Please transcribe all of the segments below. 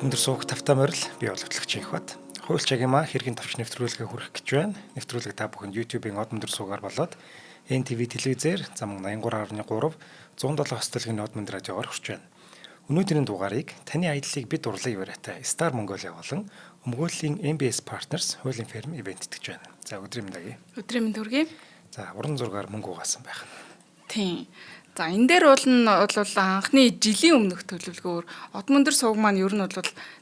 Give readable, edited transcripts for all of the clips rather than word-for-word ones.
Өндөр суух тавтаа морил би боловтлогч инх бат. Хуульч агима хэргийн товч нэвтрүүлгээ хүргэх гэж байна. Нэвтрүүлэг та бүхэнд YouTube-ийн од өндөр суугаар болоод NTV телевизээр зам 83.3 107 хостолгийн од манд радиогоор хүрч байна. Өнөөдрийн дугаарыг таны аяллыг бид дурлал яваатай Star Mongolia болон өмгөөллийн MBS Partners хуулийн фирм ивент итгэж байна. За өдрийн мэндагий. Өдрийн мэнд хүргэе. За уран зургаар мөнгө угаасан байх. Тийм. За энэ дээр бол анхны жилийн өмнөх төлөвлөгөөр од мөндөр сувг маань ер нь бол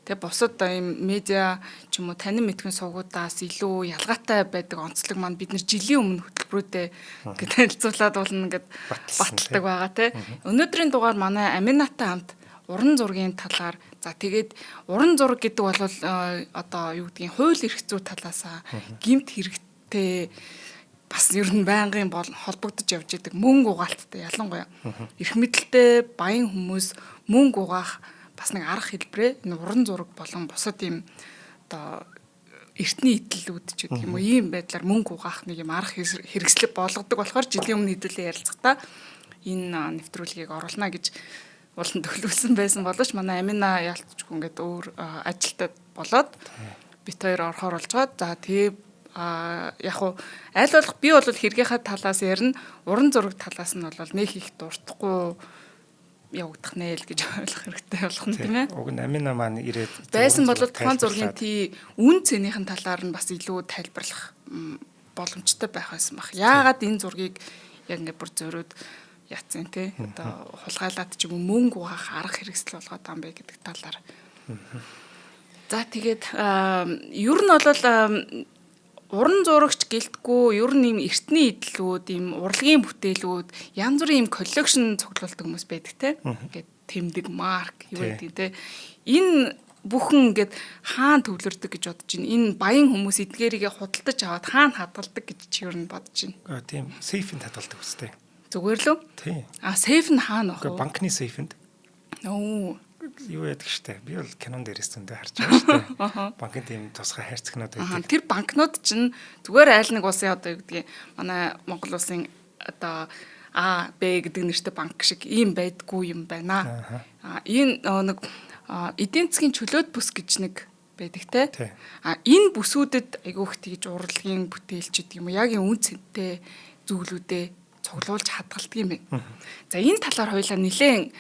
тэг бусад ийм медиа ч юм уу танин мэдхэн сувгуудаас илүү ялгаатай байдаг онцлог маань бид нар жилийн өмнө хөтөлбөрүүдэд ингээд танилцуулаад болно ингээд баталдаг байгаа те. Өнөөдрийн дугаар манай Аминатай хамт уран зургийн талаар за тэгээд уран зураг гэдэг бол одоо юу гэдгийг хууль эрх зүй талаасаа гэмт хэрэгтэй бас ер нь байнгын холбогдож явж идэг мөнгө угаалттай ялангуяа эрх мэдэлтэй баян хүмүүс мөнгө угаах бас нэг арга хэлбэрээ энэ уран зураг болон бусад ийм одоо эртний идэлүүд ч гэдэг юм уу ийм байдлаар мөнгө угаах нэг юм арга хэрэгслэг болгодог болохоор жилийн өмнө хэдүүлээ ярилцахдаа энэ нэвтрүүлгийг оруулна гэж улан төлөвлөсөн байсан боловч манай Амина яалтчгүй ингээд өөр ажилтад болоод бит хоёр орохоор болж байгаа. За тэгээ яг уу аль болох би бол хэрэгийнхаа талаас ярина уран зураг талаас нь бол нэг их дуртахгүй явагдах нэ л гэж ойлгох хэрэгтэй болох нь тийм ээ. Уг нь Амина маань ирээд байсан бол тухайн зургийн тий үн цэнийхэн талаар нь бас илүү тайлбарлах боломжтой байх байсан баг. Яагаад энэ зургийг яг ингээд бүр зөөрөөд яатсан тий одоо хулгайлаад ч юм уу мөнгө угаах арга хэрэгсэл болгоод байгаа юм бэ гэдэг талаар. За тэгээд ер нь бол уран зурагч гэлтгүй ер нь ийм эртний идэлүүд, ийм урлагийн бүтээлүүд, янз бүрийн ийм коллекшн цуглуулдаг хүмүүс байдаг те. Ингээд тэмдэг марк юу гэдэг те. Энэ бүхэн ингээд хаана төвлөрдөг гэж бодож байна. Энэ баян хүмүүс эдгээрийгээ худалдаж аваад хаана хадгалдаг гэж чи ер нь бодож байна. Тийм, сейфэнд хадгалдаг үстэй. Зүгээр лөө? Тийм. Сейф нь хаана вэ? Банкны сейфэнд. Оо юу яадаг штэ. Би бол кинон дээрээс зөндөө харж байгаа штэ. Банкны тийм тусгай хайрцагнууд байдаг. Тэр банкнууд чинь зүгээр айл нэг улсын одоо юу гэдгийг манай Монгол улсын одоо А, Б гэдэг нэртэй банк шиг ийм байдгүй юм байна. Энэ нэг эдийн засгийн чөлөөт бүс гэж нэг байдаг те. Энэ бүсүүдэд айгүйх тийж урлагийн бүтээлч гэдэг юм уу яг үн цэнтэй зүйлүүдээ цуглуулж хадгалдаг юм байна. За энэ талаар хоёлаа нэлээд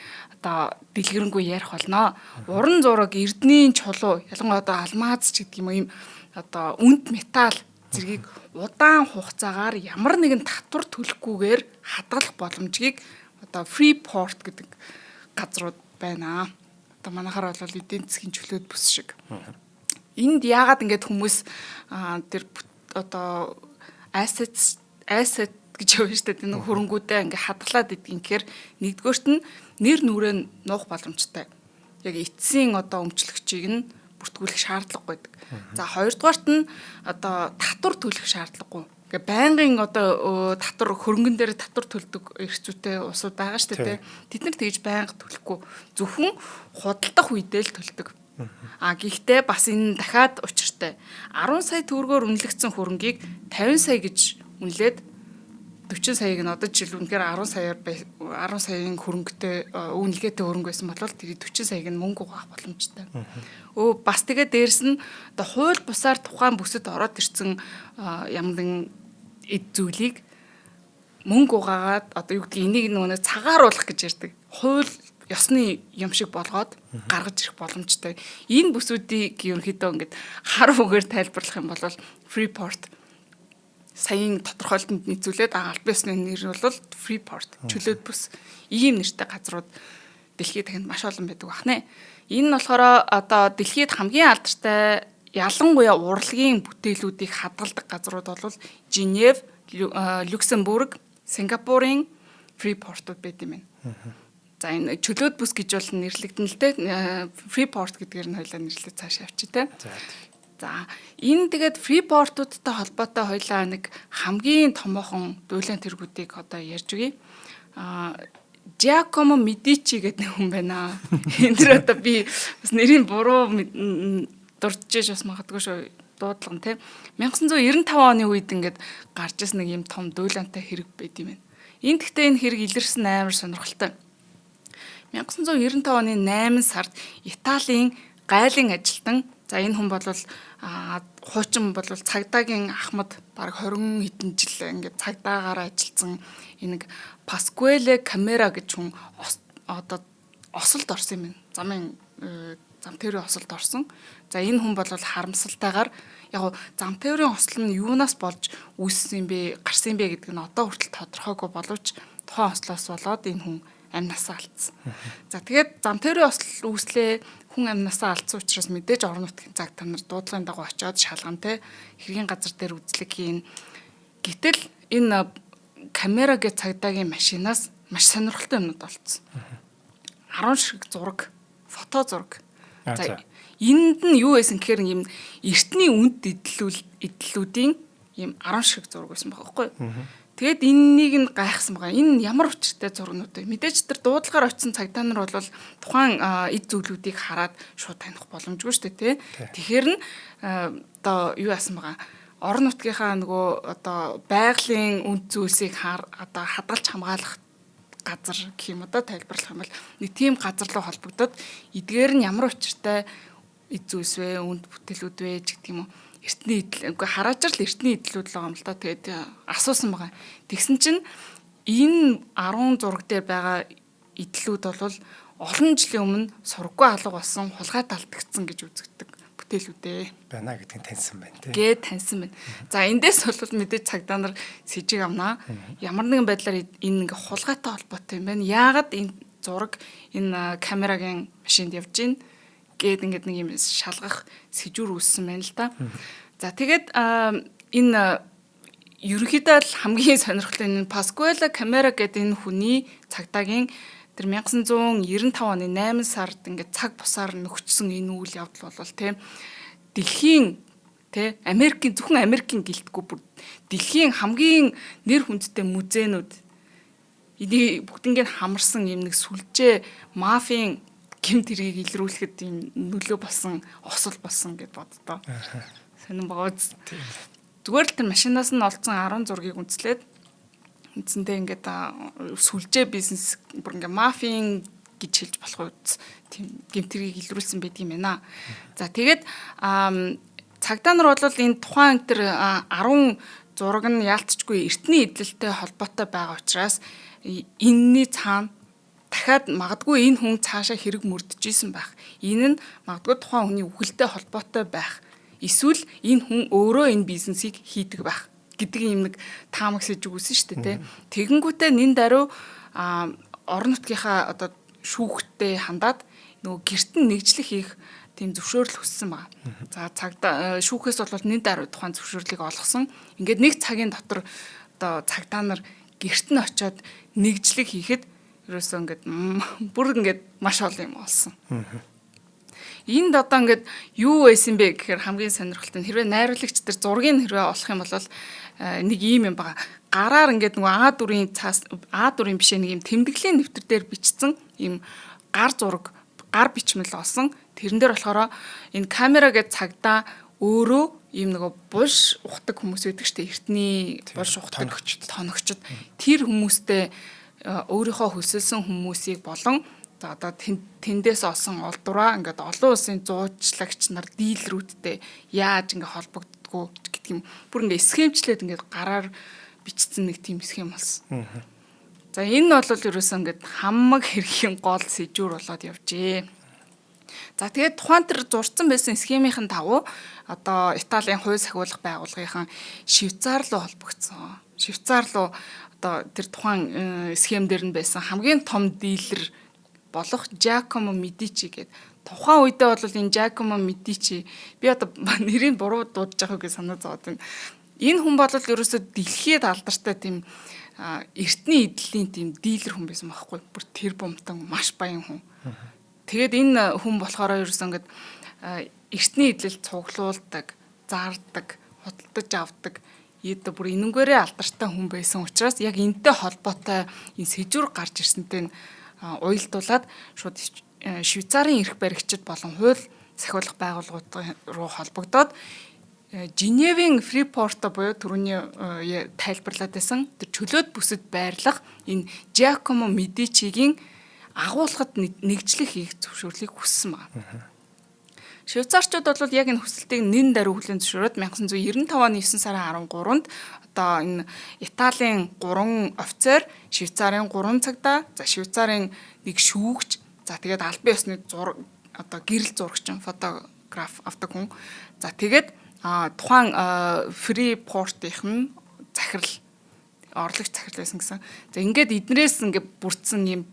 одоо дэлгэрэнгүй ярих болно. Уран зураг, эрдэнийн чулуу, ялангуяа одоо алмаз ч гэдэг юм уу ийм одоо үнэт металл зэргийг удаан хугацаагаар ямар нэгэн татвар төлөхгүйгээр хадгалах боломжийг одоо Freeport гэдэг газрууд байна. Одоо манайхаар бол эдийн засгийн чөлөөт бүс шиг. Энд яагаад ингэж хүмүүс тэр одоо asset гэж явж штэ энэ хөрөнгүүдээ ингээ хадгалаад идэх гэхээр нэгдүгээрт нь нэр нүрээ нуух боломжтой. Яг эцсийн одоо өмчлөгчийг нь бүртгүүлэх шаардлагагүй байдаг. За хоёрдугаарт нь одоо татвар төлөх шаардлагагүй. Ингээ байнгын одоо татвар хөрөнгөн дээр татвар төлдөг эрх зүйтэй улсууд байгаа штэ тий. Тэд нар тэгж байнга төлөхгүй. Зөвхөн худалдах үедээ л төлдөг. Гэхдээ бас энэ дахиад учиртай. 10 сая төгрөгөөр үнэлэгдсэн хөрөнгийг 50 сая гэж үнэлээд 40 саяг нь одоо жишээл үнэхээр 10 саяын хөрөнгөтэй үнэлгээтэй хөрөнгө байсан бол тэгээд 40 саяг нь мөнгө угаах боломжтой. Бас тэгээд дээрэс нь одоо хууль бусаар тухайн бүсэд ороод ирсэн ямар нэгэн эд зүйлийг мөнгө угаагаад одоо юу гэдгийг энийг нөгөө цагааруулах гэж ярьдаг. Хууль ёсны юм шиг болгоод гаргаж ирэх боломжтой. Энэ бүсүүдийг ерөнхийдөө ингээд хар үгээр тайлбарлах юм бол Freeport саяын тодорхойлолтод нийцүүлээд аль биесны нэр бол Freeport чөлөөт бүс ийм нэртэй газрууд дэлхийд танд маш олон байдаг бахнэ. Энэ нь болохоор одоо дэлхийд хамгийн алдартай ялангуяа урлагийн бүтээлүүдийг хадгалдаг газрууд бол Женев, Люксембург, Сингапурын Freeport-ууд байд юм байна. За энэ чөлөөт бүс гэж бол нэрлэгдэн л дээ. Freeport гэдгээр нь хоёлаа нэрлээд цааш явчих те. За энэ тэгээд Freeport-уудтай холбоотой хоёлаа нэг хамгийн томоохон дуйлан тэргүүдийг одоо ярьж өгье. Giacomo Medici гэдэг хүн байна. Энэ дэр одоо би бас нэрийн буруу дурдж бас магадгүй шүү дуудлага тийм 1995 оны үед ингээд гарч ирсэн нэг юм том дуйлантай хэрэг байд юм байна. Энэ гэхдээ энэ хэрэг илэрсэн амар сонирхолтой. 1995 оны 8 сард Италийн гайлын ажилтан. За энэ хүн бол хуучин бол цагдаагийн Ахмад баг 20 хэдэн жил ингээд цагдаагаар ажилласан энэ Паскуэле Камера гэж хүн одоо осолд орсон юм. Зам тээврийн осолд орсон. За энэ хүн бол харамсалтайгаар яг зам тээврийн осол нь юунаас болж үүссэн бэ, гарсан бэ гэдэг нь одоо хүртэл тодорхойгүй боловч тухайн ослоос болоод энэ хүн амнасаа алдсан. За тэгээд зам тээврийн осол үүслээ, хүн амнасаа алдсан учраас мэдээж орон нутгийн цагт нар дуудлагын дагуу очиод шалгантай хэргийн газар дээр үзлэг хийн. Гэтэл энэ камера гэж цагдаагийн машинаас маш сонирхолтой юмнууд олцсон. 10 шиг зураг, фото зураг. За энд нь юу байсан гэхээр юм эртний үнд идэлүүдийн юм 10 шиг зураг байсан байгаа байхгүй юу? Тэгээд энэнийг нь гайхсан байгаа. Энэ ямар учиртай зургнууд вэ? Мэдээж тэр дуудлагаар очисон цагдаа нар бол тухайн эд зүйлүүдийг хараад шууд таних боломжгүй шүү дээ, тий. Тэгэхээр нь одоо юу яасан байгаа? Орон нутгийнхаа нөгөө одоо байгалийн үнд зүйлсийг одоо хадгалж хамгаалах газар гэх юм одоо тайлбарлах юм бол нэг тийм газар руу холбогдоод эдгээр нь ямар учиртай эд зүйлс вэ, үнд бүтээлүүд вэ гэх юм уу? Эртний идэл үгүй хараажрал эртний идлүүд л байгаа юм л да. Тэгээд асуусан байгаа. Тэгсэн чинь энэ 10 зураг дээр байгаа идлүүд бол олон жилийн өмнө сургаггүй алга болсон хулгай талтагдсан гэж үзэгдэг бүтээлүүдээ байна гэдгийг таньсан байна тий. Гээ таньсан байна. За эндээс бол мэдээж цагдаа нар сэжиг авнаа. Ямар нэгэн байдлаар энэ ингээ хулгайтай холбоотой юм байна. Яагаад энэ зураг энэ камерагийн машинд явж гин гээд ингээд нэг юм шалгах сэжүүр үүссэн байна л да. За тэгээд энэ ерөнхийдөө л хамгийн сонирхолтой энэ Паскуэле Камера гэдэг энэ хүний цагдаагийн тэр 1995 оны 8 сард ингээд цаг бусаар нөхцсөн энэ үйл явдал бол тийм дэлхийн тий зөвхөн Америкийн гэлтгүй бүр дэлхийн хамгийн нэр хүндтэй музейнүүд энийг бүгднийг хамарсан юм нэг сүлжээ мафийн гэмт хэргийг илрүүлэхэд юм нөлөө болсон осол болсон гэд боддоо. Сонин бооз. Зүгээр л тэр машинаас нь олцсон 10 зургийг үндэслээд үндсэндээ ингээд сүлжээ бизнес бүр ингээд мафийн гэж хэлж болох үед тийм гэмт хэргийг илрүүлсэн байдаг юм байна. За тэгээд цагдаа нар бол энэ тухайн тэр 10 зураг нь яалтчгүй эртний эдлэлтэй холбоотой байгаа учраас энэний цаана дахиад магадгүй энэ хүн цаашаа хэрэг мөрдөж исэн байх. Энэ нь магадгүй тухайн хүний үхэлтэй холбоотой байх. Эсвэл энэ хүн өөрөө энэ бизнесийг хийдэг байх гэдэг юм нэг таамаг сэжиг үүсэн шүү дээ, тий. Тэгэнгүүтээ нэн даруй орон нутгийнхаа одоо шүүхтээ хандаад нөгөө гэрт нь нэгжлэх хийх тийм зөвшөөрөл хүссэн байна. За цагдаа шүүхээс бол нэн даруй тухайн зөвшөөрлийг олгосон. Ингээд нэг цагийн дотор одоо цагдаа нар гэрт нь очиод нэгжлэх хийхэд ерөөсөө ингээд бүр ингээд маш олон юм олсон. Энд одоо ингээд юу байсан бэ гэхээр хамгийн сонирхолтой нь хэрвээ найруулагч тэр зургийг хэрвээ олох юм бол нэг ийм юм байгаа. Гараар ингээд нөгөө А дүрийн бишээ нэг юм тэмдэглэлийн нэвтэр дээр бичсэн ийм гар бичмэл олсон. Тэрэн дээр болохоор энэ камера гэж цагдаа өөрөө ийм нөгөө булш ухдаг хүмүүс байдаг шүү дээ. Эртний булш ухдаг тоногчд тэр хүмүүстэй өөрийнхөө хөсөлсөн хүмүүсийг болон одоо тэндээс олсон олдвраа ингээд олон улсын зуучлагч нар дийлрүүдтэй яаж ингээд холбогддгоо гэдэг юм. Бүр ингээд схемчлээд ингээд гараар бичсэн нэг тийм схем болсон. За энэ бол ерөөсөө ингээд хамаг хэргийн гол сэжүүр болоод явжээ. За тэгээд тухайн тэр зурцсан байсан схемийн дагуу одоо Италийн хууль сахиулах байгууллагын Швейцар руу холбогдсон. Швейцар руу одоо тэр тухайн схем дээр нь байсан хамгийн том дилер болох Giacomo Medici гэдэг. Тухайн үедээ бол энэ Giacomo Medici би одоо нэрийг буруу дуудаж байгаа гэж санаа зовоод байна. Энэ хүн бол ерөөсөө дэлхийд алдартай тийм эртний эдлийн тийм дилер хүн байсан байхгүй. Бүр тэр бумтан маш баян хүн. Тэгээд энэ хүн болохоор ерөөсөө ингээд эртний эдлэл цуглуулдаг, зардаг, худалдаж авдаг Ийдэ бүр энэнгээрээ алдартай хүн байсан учраас яг энэтэй холбоотой энэ сэжүр гарч ирсэнтэй уялдуулаад шууд Швейцарын эрх баригчид болон хууль сахиулах байгууллагууд руу холбогдоод Женевийн Фрипорт буюу түрүүний тайлбарлаад байсан тэр чөлөөт бүсэд байрлах энэ Giacomo Mediciгийн агуулгад нэгжлэх хийх зөвшөөрлийг хүссэн байна. Швейцарчууд бол яг энэ хүсэлтийг нэн даруй хүлээн зөвшөөрөөд 1995 оны 9 сарын 13-нд одоо энэ Италийн 3 офицер, Швейцарын 3 цагдаа, за Швейцарын 1 шүүгч, за тэгээд албан ёсны одоо гэрэл зурагч, фотограф автохун. За тэгээд тухайн Фрипортын захирал орлогч захирал байсан гэсэн. За ингээд эднэрээс ингээд бүрдсэн юм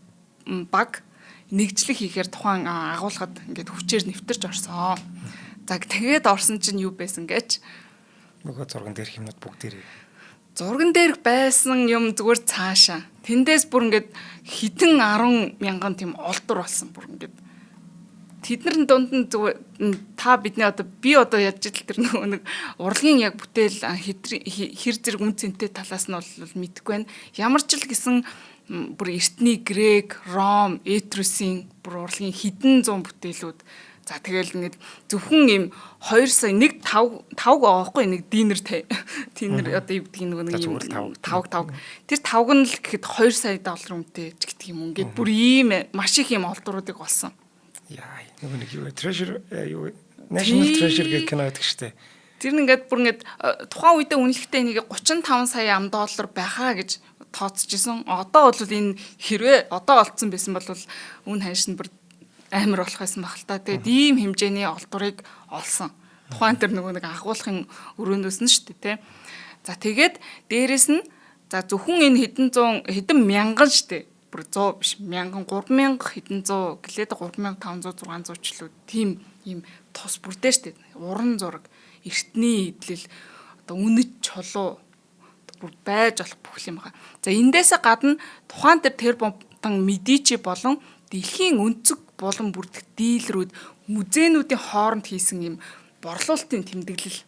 баг нэгжлэг хийхээр тухайн агуулгад ингээд хүчээр нэвтэрч орсон. За тэгээд орсон чинь юу байсан гэж нөгөө зурган дээрх юмнууд бүгдээрээ зурган дээрх байсан юм зүгээр цаашаа. Тэндээс бүр ингээд хитэн 10 мянган тийм олдор болсон бүр ингээд тэднэр дунд нь та бидний одоо би одоо яаж ижил тэр нэг урлагийн яг бүтээл хэр зэрэг үн цэнтэй талаас нь бол мэдэхгүй байна. Ямар ч л гэсэн бүр эртний грек, ром, этрусийн бүр урлагийн хэдэн зуун бүтээлүүд. За тэгэл ингээд зөвхөн ийм 2 сая 1 5 авахгүй нэг динер тинер одоо юу гэдгийг нэг юм 5. Тэр 5 нь л гэхэд 2 сая доллар үнэтэй ч гэдэг юм. Ингээд бүр ийм маш их юм олдуруудыг олсон. Яа, нэг юу treasure юу National Treasure гэх кино байдаг штэ. Тэр нь ингээд бүр ингээд тухайн үедээ үнэлэхдээ энийг 35 сая ам доллар байхаа гэж тооцчихсон. Одоо бол энэ хэрвээ одоо олцсон байсан бол үн ханш нь бүр амар болох байсан баг л та. Тэгээд ийм хэмжээний олдурыг олсон. Тухайн тэр нөгөө нэг агуулгын өрөөнөөс нь шүү дээ, тэ. За тэгээд дээрэс нь за зөвхөн энэ хэдэн мянган шүү дээ. Бүр 100 биш, мянган 3000 хэдэн 100 гэлээд 3500 600 ч лүү тийм ийм тус бүрдээ шүү дээ. Уран зураг, эртний идэл, одоо үнэт чулуу бүр байж болох бүх юм байна. За эндээсээ гадна тухайн тэр бомтон Медичи болон дэлхийн өнцөг болон бүрдэх дийлрүүд музейнүүдийн хооронд хийсэн юм борлуулалтын тэмдэглэл.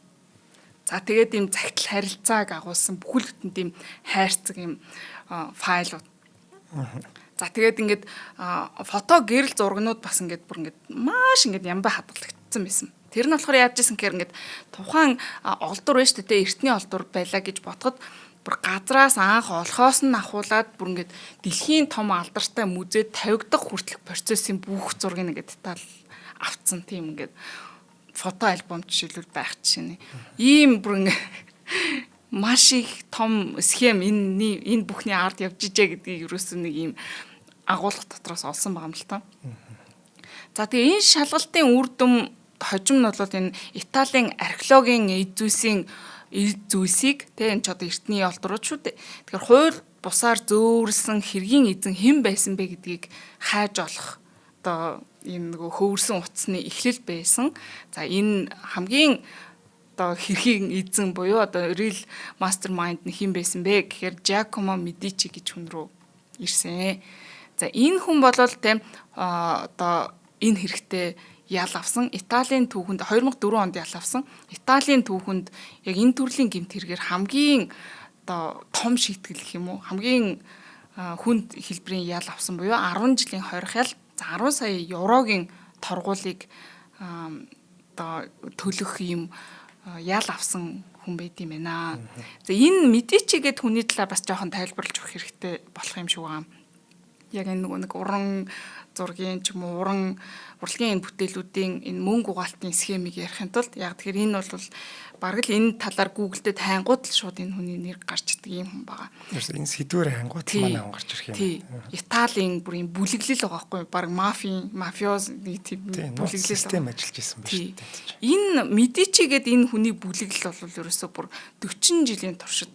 За тэгээд ийм захидал харилцааг агуулсан бүхэл бүтэн тийм хайрцаг ийм файлууд. За тэгээд ингээд фото гэрэл зургнууд бас ингээд бүр ингээд маш ингээд ямбай хадгалагдсан байсан. Тэр нь болохоор яаж исэн гэхээр ингээд тухайн олдур байж тээ эртний олдур байлаа гэж бодоход бүр газраас анх олохоос нь ахуулаад бүр ингээд дэлхийн том алдартай музейд тавигдах хүртэлх процессын бүх зургийг ингээд деталь авцсан тийм ингээд фото альбом жишээлбэл байх жишээ. Ийм бүр ингээд маш их том схем энэ бүхний ард явж ижээ гэдгийг ерөөсөө нэг ийм агуулга дотроос олсон байгаа юм л та. За тэгээ энэ шалгалтын үр дүн хожим нь бол энэ Италийн археологийн эд зүйлсийг тэ энэ ч одоо эртний олдрууд шүү дээ. Тэгэхээр хууль бусаар зөөвөрлсөн хэргийн эзэн хэн байсан бэ гэдгийг хайж олох одоо энэ нөгөө хөвөрсөн утасны эхлэл байсан. За энэ хамгийн одоо хэргийн эзэн буюу одоо real mastermind нь хэн байсан бэ гэхээр Giacomo Medici гэж хүн рүү ирсэн. За энэ хүн бол тийм одоо энэ хэрэгтэй ял авсан Италийн түүхэнд 2004 онд ял авсан Италийн түүхэнд яг энэ төрлийн гэмт хэрэгээр хамгийн одоо том шийтгэл гэх юм уу хамгийн хүнд хэлбэрийн ял авсан буюу 10 жилийн хорих ял 10 сая еврогийн торгуулийг одоо төлөх юм ял авсан хүн байд юм байна. За энэ Медичи гэдэг хүний талаар бас жоохон тайлбарлаж өгөх хэрэгтэй болох юм шиг байна. Яг энэ нэг уран зургийн ч юм уу урлагийн энэ бүтээлүүдийн энэ мөнгө угаалтын схемийг ярихын тулд яг тэгэхээр энэ бол бараг л энэ талаар Google дээр хайнгууд л шууд энэ хүний нэр гарч идэг юм хүн байгаа. Энэ сэдвээр хайнгууд манай он гарч ирэх юм. Тий. Италийн бүр юм бүлэглэл байгаа байхгүй баг мафиоз нэг тийм бүлэглэл систем ажиллаж исэн байна шүү дээ. Энэ Медичи гэдэг энэ хүний бүлэглэл бол ерөөсөө бүр 40 жилийн туршид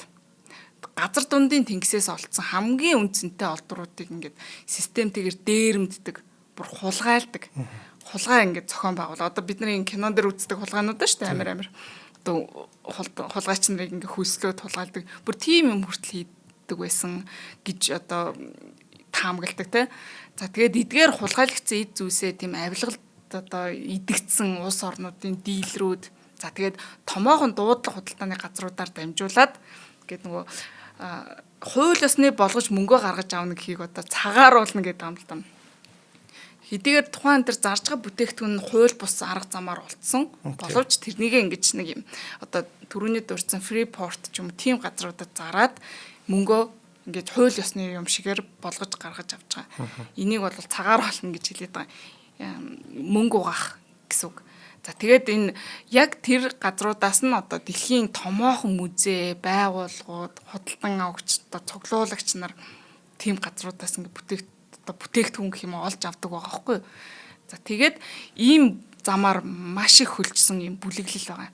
газар дундын тэнгисээс олцсон хамгийн үнцэнтэй олдруудыг ингээд системтэйгээр дээрэмддэг, бүр хулгайлдаг. Хулгай ингээд зохион байгуул. Одоо бидний кинон дээр үздэг хулгаанууд шүү дээ амар. Одоо хулгайч нарыг ингээд хөлслөөд хулгайлдаг. Бүр тийм юм хүртэл хийдэг байсан гэж одоо таамагладаг те. За тэгээд эдгээр хулгайлагдсан эд зүйлсээ тийм авилгалд одоо идэгдсэн улс орнуудын дийлрүүд. За тэгээд томоохон дуудлага худалдааны газруудаар дамжуулаад гэдэг нөгөө хууль ёсны болгож мөнгө гаргаж авна гэхийг одоо цагааруулна гэдэг юм л да. Хэдийгээр тухайн дээр зарж байгаа бүтээгдэхүүн хууль бус арга замаар олдсон боловч тэрнийгээ ингэж нэг юм одоо түрүүний дурдсан Freeport ч юм уу тийм газруудад зараад мөнгөө ингэж хууль ёсны юм шигээр болгож гаргаж авч байгаа. Энийг бол цагааруулна гэж хэлээд байгаа. Мөнгө угаах гэсэн үг. За тэгээд энэ яг тэр газруудаас нь одоо дэлхийн томоохон музей, байгууллагууд, худалдан авагч, одоо цуглуулагч нар тийм газруудаас ингээ бүтээгдэхүүн гэх юм олж авдаг байгаа байхгүй юу. За тэгээд ийм замаар маш их хөлжсөн юм бүлэглэл байгаа.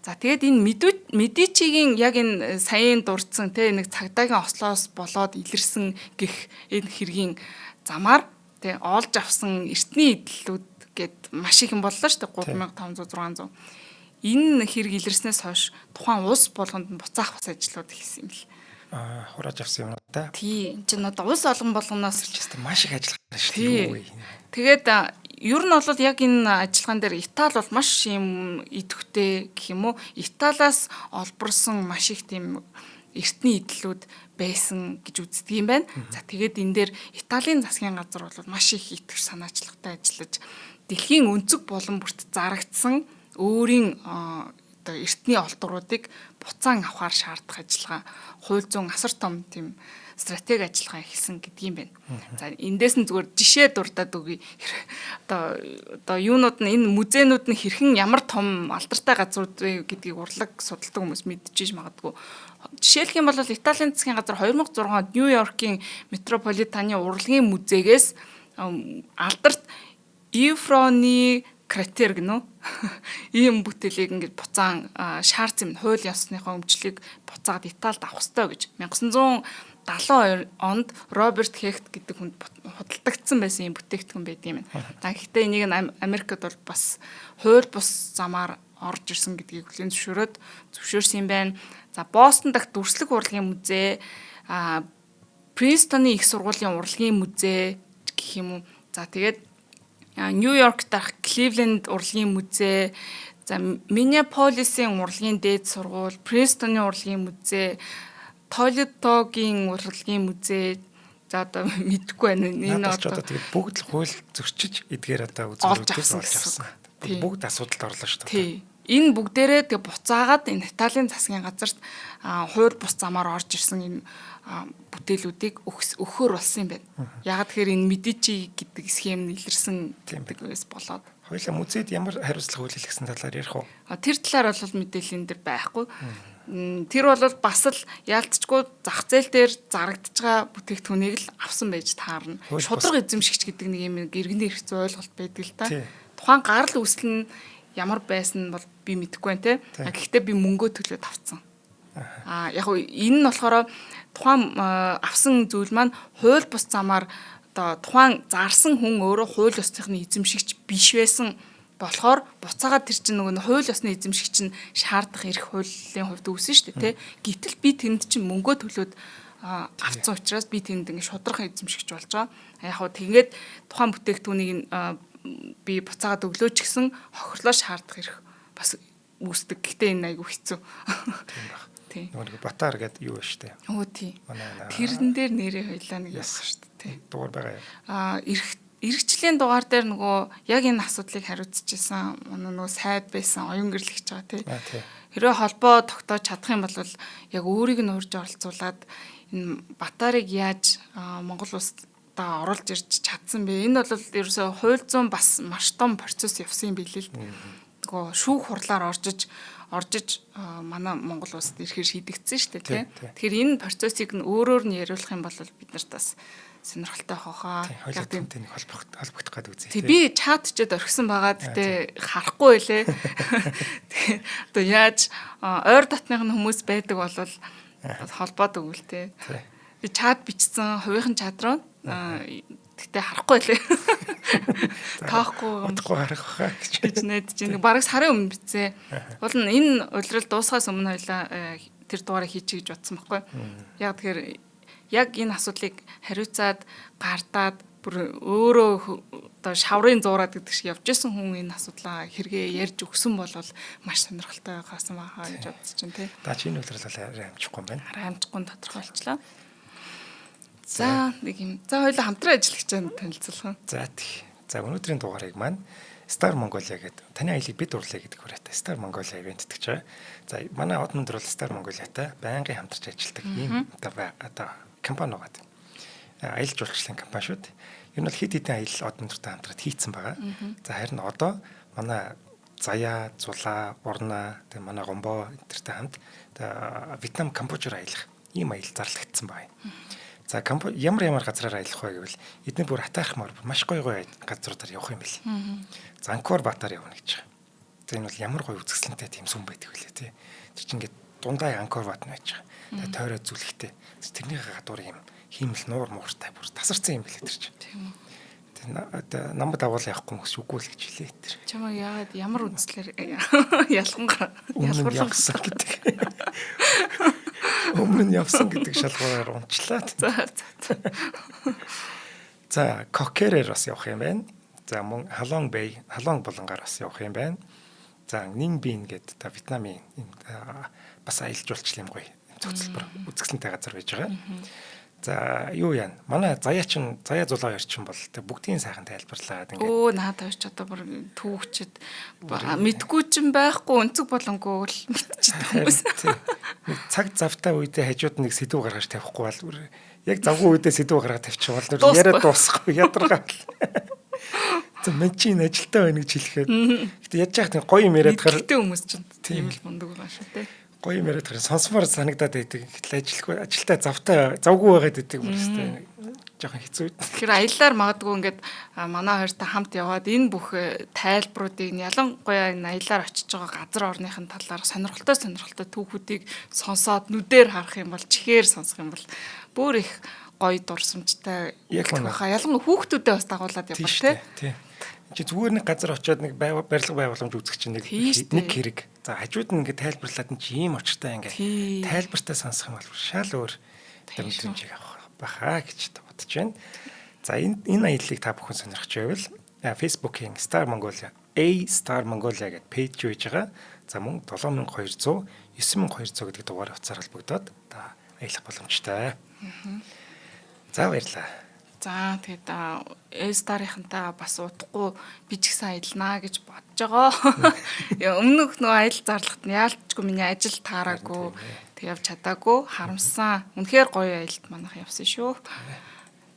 За тэгээд энэ Медичигийн яг энэ саяын дурдсан те нэг цагдаагийн ослоос болоод илэрсэн гэх энэ хэргийн замаар те олж авсан эртний эдлүүд гэд маш их юм боллоо шүү дээ 3500 600. Энэ хэрэг илэрснээс хойш тухайн улс болгонд буцаах бас ажлууд хийсэн юм л. Хурааж авсан юм уу та? Тий, энэ чинь одоо улс болгоноос маш их ажиллах шүү дээ. Тэгээд ер нь бол яг энэ ажиллагаан дээр Итали бол маш юм идэвхтэй гэх юм уу. Италиас олборсон маш их тийм эртний эдлүүд байсан гэж үздэг юм байна. За тэгээд энэ дээр Италийн засгийн газар бол маш их итгэж санаачлагтай ажиллаж дэлхийн өнцөг болон бүрт зарагдсан өөрийн одоо эртний олдуруудыг буцаан авахар шаардах ажиллагаа, хууль зүйн асар том тийм стратеги ажиллагаа хийсэн гэдэг юм байна. За эндээс нь зүгээр жишээ дурдаад өгье. Одоо юунууд нь энэ музейнууд нь хэрхэн ямар том алдартай газрууд вэ гэдгийг урлаг судалдаг хүмүүс мэдчихэж магадгүй. Жишээлх юм бол Италийн засгийн газар 2006 онд Нью-Йоркийн метрополитаны урлагийн музейгээс алдарт Евроны кратер гэнэ. Ийм бүтээлийг ингээд буцаан шаарц юм хууль ёсныхоо өмчлөгийг буцаад Италид авах ёстой гэж 1972 онд Роберт Хехт гэдэг хүнд худалдагдсан байсан юм бүтээгдэхүүн байд юм байна. Гэхдээ энийг Америкт бол бас хууль бус замаар орж ирсэн гэдгийг хүлээн зөвшөөрсөн юм байна. За Бостон дахь дүрслэг урлагийн музей, Принстоны их сургуулийн урлагийн музей гэх юм уу. За тэгээд Нью-Йорк дахь Кливленд урлагийн музей, за Миннеаполисын урлагийн дээд сургууль, Принстоны урлагийн музей, Толедогийн урлагийн музей, за одоо мэдэхгүй байна. Энэ одоо тэгээд бүгд л хууль зөрчиж эдгээр одоо үзүүлэлтээс олж авсан. Бүгд асуудалд орлоо шүү дээ. Тий. Энэ бүгдээрээ тэг буцаагаад энэ Италийн засгийн газарт хууль бус замаар орж ирсэн энэ бүтээлүүдийг өгөхөр болсон юм байна. Яг тэгэхээр энэ Медичи гэдэг схем нь илэрсэн гэдэгээс болоод хоёулаа музейд ямар хариуцлага хүлээлгэсэн талаар ярих уу? Тэр талаар бол мэдээлэл энэ дэр байхгүй. Тэр бол бас л яалтчгүй зах зээл дээр зарагдж байгаа бүтээгдэхүүнийг л авсан байж таарна. Шудраг эзэмшигч гэдэг нэг юм иргэний хэрэгцээ ойлголт байдаг л да. Тухайн гарал үүсэл нь ямар байсан бол би мэдэхгүй байна те. Гэхдээ би мөнгөө төлөөд авсан. Яг нь энэ нь болохоор тухайн авсан зүйл маань хууль бус замаар одоо тухайн зарсан хүн өөрөө хууль ёсны эзэмшигч биш байсан болохоор буцаагаад тэр чинь нөгөө хууль ёсны эзэмшигч нь шаардах эрх хуулийн хувьд үүсэн шүү дээ тий. Гэтэл би тэнд чинь мөнгөө төлөөд авсан учраас би тэнд ингэ шудрах эзэмшигч болж байгаа. Яг нь тэгээд тухайн бүтээгдэхүүнийг би буцаагаад өглөөч гэсэн хохирлоо шаардах эрх бас үүсдэг. Гэхдээ энэ айгүй хэцүү. Тийм баг. Нөгөө Батар гэдэг юу вэ штэ. Өө тий. Тэрэн дээр нэрээ хоёлаа нэг яасан штэ тий. Дугаар байгаа юм. Иргэжлийн дугаар дээр нөгөө яг энэ асуудлыг хариуцчихсан нөгөө сайд байсан оюун гэрлэгч байгаа тий. Хэрвээ холбоо тогтоож чадах юм бол яг өөрийг нь урьж оролцуулаад энэ Батарыг яаж Монгол улсад оруулж ирж чадсан бэ? Энэ бол ерөөсөө хууль зүйн бас маш том процесс явсан юм билээ л. Нөгөө шүүх хурлаар оржиж манай Монгол улсад ирэхээр шийдэгдсэн шүү дээ тий. Тэгэхээр энэ процессыг нь өөрөөр нь яриулах юм бол бид нарт бас сонирхолтой хохоо. Яг тийм нэг холбогдох гэдэг үзье. Тий би чатчэд орхисон байгаа гэхдээ харахгүй байлээ. Одоо яаж ойр дотных нь хүмүүс байдаг бол холбоод өгвөл тий. Би чат бичсэн хувийнхан чат руу гэхдээ харахгүй байлээ. Таахгүй удахгүй харах хаа гэж найдаж байна. Бараг сарын өмнө бичсэн. Бол энэ улирал дуусахаас өмнө хоёлаа тэр дугаарыг хийчих гэж бодсон байхгүй. Яг тэгэхээр яг энэ асуудлыг хариуцаад гардаад бүр өөрөө одоо шаврын зуураад гэдэг шиг явж исэн хүн энэ асуудлаа хэрэгээ ярьж өгсөн бол маш сонирхолтой байгаасан байхаа гэж бодож чинь тий. Та чиний улирал арай амжихгүй юм байна. Арай амжихгүй тодорхойлчлаа. За нэг юм. За хоёулаа хамтран ажиллах гэж танилцуулах. За тий. За өнөөдрийн дугаарыг маань Star Mongolia гэдэг таны аялыг бид урлаа гэдэг хүрээтэй Star Mongolia ивент итгэж байгаа. За манай од мөндөр бол Star Mongolia-тай байнгын хамтарч ажилладаг ийм одоо компани байгаа. Аялал жуулчлалын компани шүү дээ. Ер нь бол хэд хэдэн аялал од мөндөртэй хамтраад хийцэн байгаа. За харин одоо манай Заяа, Зулаа, Урна, тэгээ манай Гомбо энтертэй хамт Вьетнам, Камбожоор аялах ийм аялал зарлагдсан байна. За ямар газраар аялах вэ гэвэл эдгээр бүр атаархмаар маш гоё газруудаар явах юм бэл. За Анкор Батаар явна гэж байгаа. За энэ бол ямар гоё үзэсгэлэнтэй тийм сүм байдаг үлээ тий. Тэр чинь ингээд дундаа Анкор Бат нь байж байгаа. Тэгээ тойроо зүлхтэй. Тэрний гадуур юм хиймэл нуур мууртай бүр тасарсан юм бэлээ тэр чинь. Тийм үү. Тэгээ намд авал явахгүй хүмүүс үгүй л гэж хэлээ тэр. Чамаа яагаад ямар үзлэр ялгуур явсан гэдэг. Өмнө нь явсан гэдэг шалгуураар унчлаа. За Кокерээр бас явах юм байна. За мөн Халонг болонгаар бас явах юм байна. За Нингбин гэдэг Вьетнамын бас аялал жуулчлал юм гоё цогцлбор үзэсгэлэнтэй газар байж байгаа. За юу яа. Манай Заяа Зулаа хоёр чинь бол бүгдийн сайхан тайлбарлаад ингээд. Өө наад хоёр ч одоо бүр түүхчэд мэдгүй ч юм байхгүй өнцөг болонгүй л мэдчихдэг хүмүүс. Цаг завтай үедээ хажууд нэг сэдв гаргаж тавихгүй бол яг завгүй үедээ сэдв гаргаж тавьчихвал яриад дуусахгүй ядаргаа. За мен чинь ажилтаа байна гэж хэлэхэд. Гэтэ яаж яах вэ? Гоё юм яриад гараад. Гэтэ хүмүүс чинь тийм л мундаг байгаа шүү дээ. Гоё юм яриад гараад сонсомоор санагдаад байдаг. Гэтэл ажилтаа завгүй байгаад байдаг юм байна. Жохон хэцүү. Тэгэхээр аяллаар магадгүй ингээд манай хоёртай хамт яваад энэ бүх тайлбаруудыг ялангуяа энэ аяллаар очиж байгаа газар орныхын талаар сонирхолтой түүхүүдийг сонсоод нүдээр харах юм бол чихээр сонсох юм бол бүр их гоё дурсамжтай ялангуяа хүүхдүүдэд бас дагуулад явбал тий. Чи зүгээр нэг газар очиод нэг барилга байгууламж үзэх чинь нэг хэрэг. За хажууд нь ингээд тайлбарлаад нь чи ийм очтой ингээд тайлбартай сонсох юм бол шал өөр мэдрэмжийг авах баха гэж бодож байна. За энэ аяллыг та бүхэн сонирхож байвал Facebook-ийн Star Mongolia гэдэг пэйж байж байгаа. За мөн 7200 9200 гэдэг дугаараар утсаар холбогдоод та аялах боломжтой. За баярлалаа. За тэгээд Star-ийнхантай бас удахгүй би ч гэсэн аялнаа гэж бодож байгаа. Өмнөх нөгөө аялал зарлагт нь яалтчгүй миний ажил таараагүй тэг явж чадаагүй харамсан. Үнэхээр гоё аялалд манайх явсан шүү.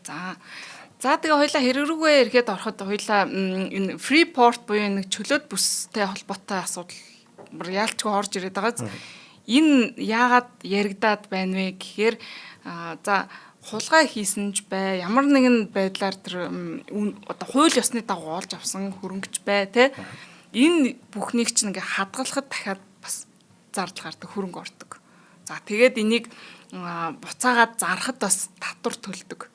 За тэгээ хоёлаа хэрэг рүүгээ ирэхэд ороход хоёлаа энэ Freeport буюу нэг чөлөөт бүстэй холбоотой асуудал яалтчгүй орж ирээд байгаа. Энэ яагаад яригадаад байна вэ гэхээр за хулгай хийсэн ч бай, ямар нэгэн байдлаар тэр одоо хууль ёсны дагуу олж авсан хөрөнгөч бай, тэ. Энэ бүхнийг чинь ингээ хадгалахад дахиад бас зардал гардаг, хөрөнгө ордог. За тэгээд энийг буцаагаад зарахад бас татвар төлдөг.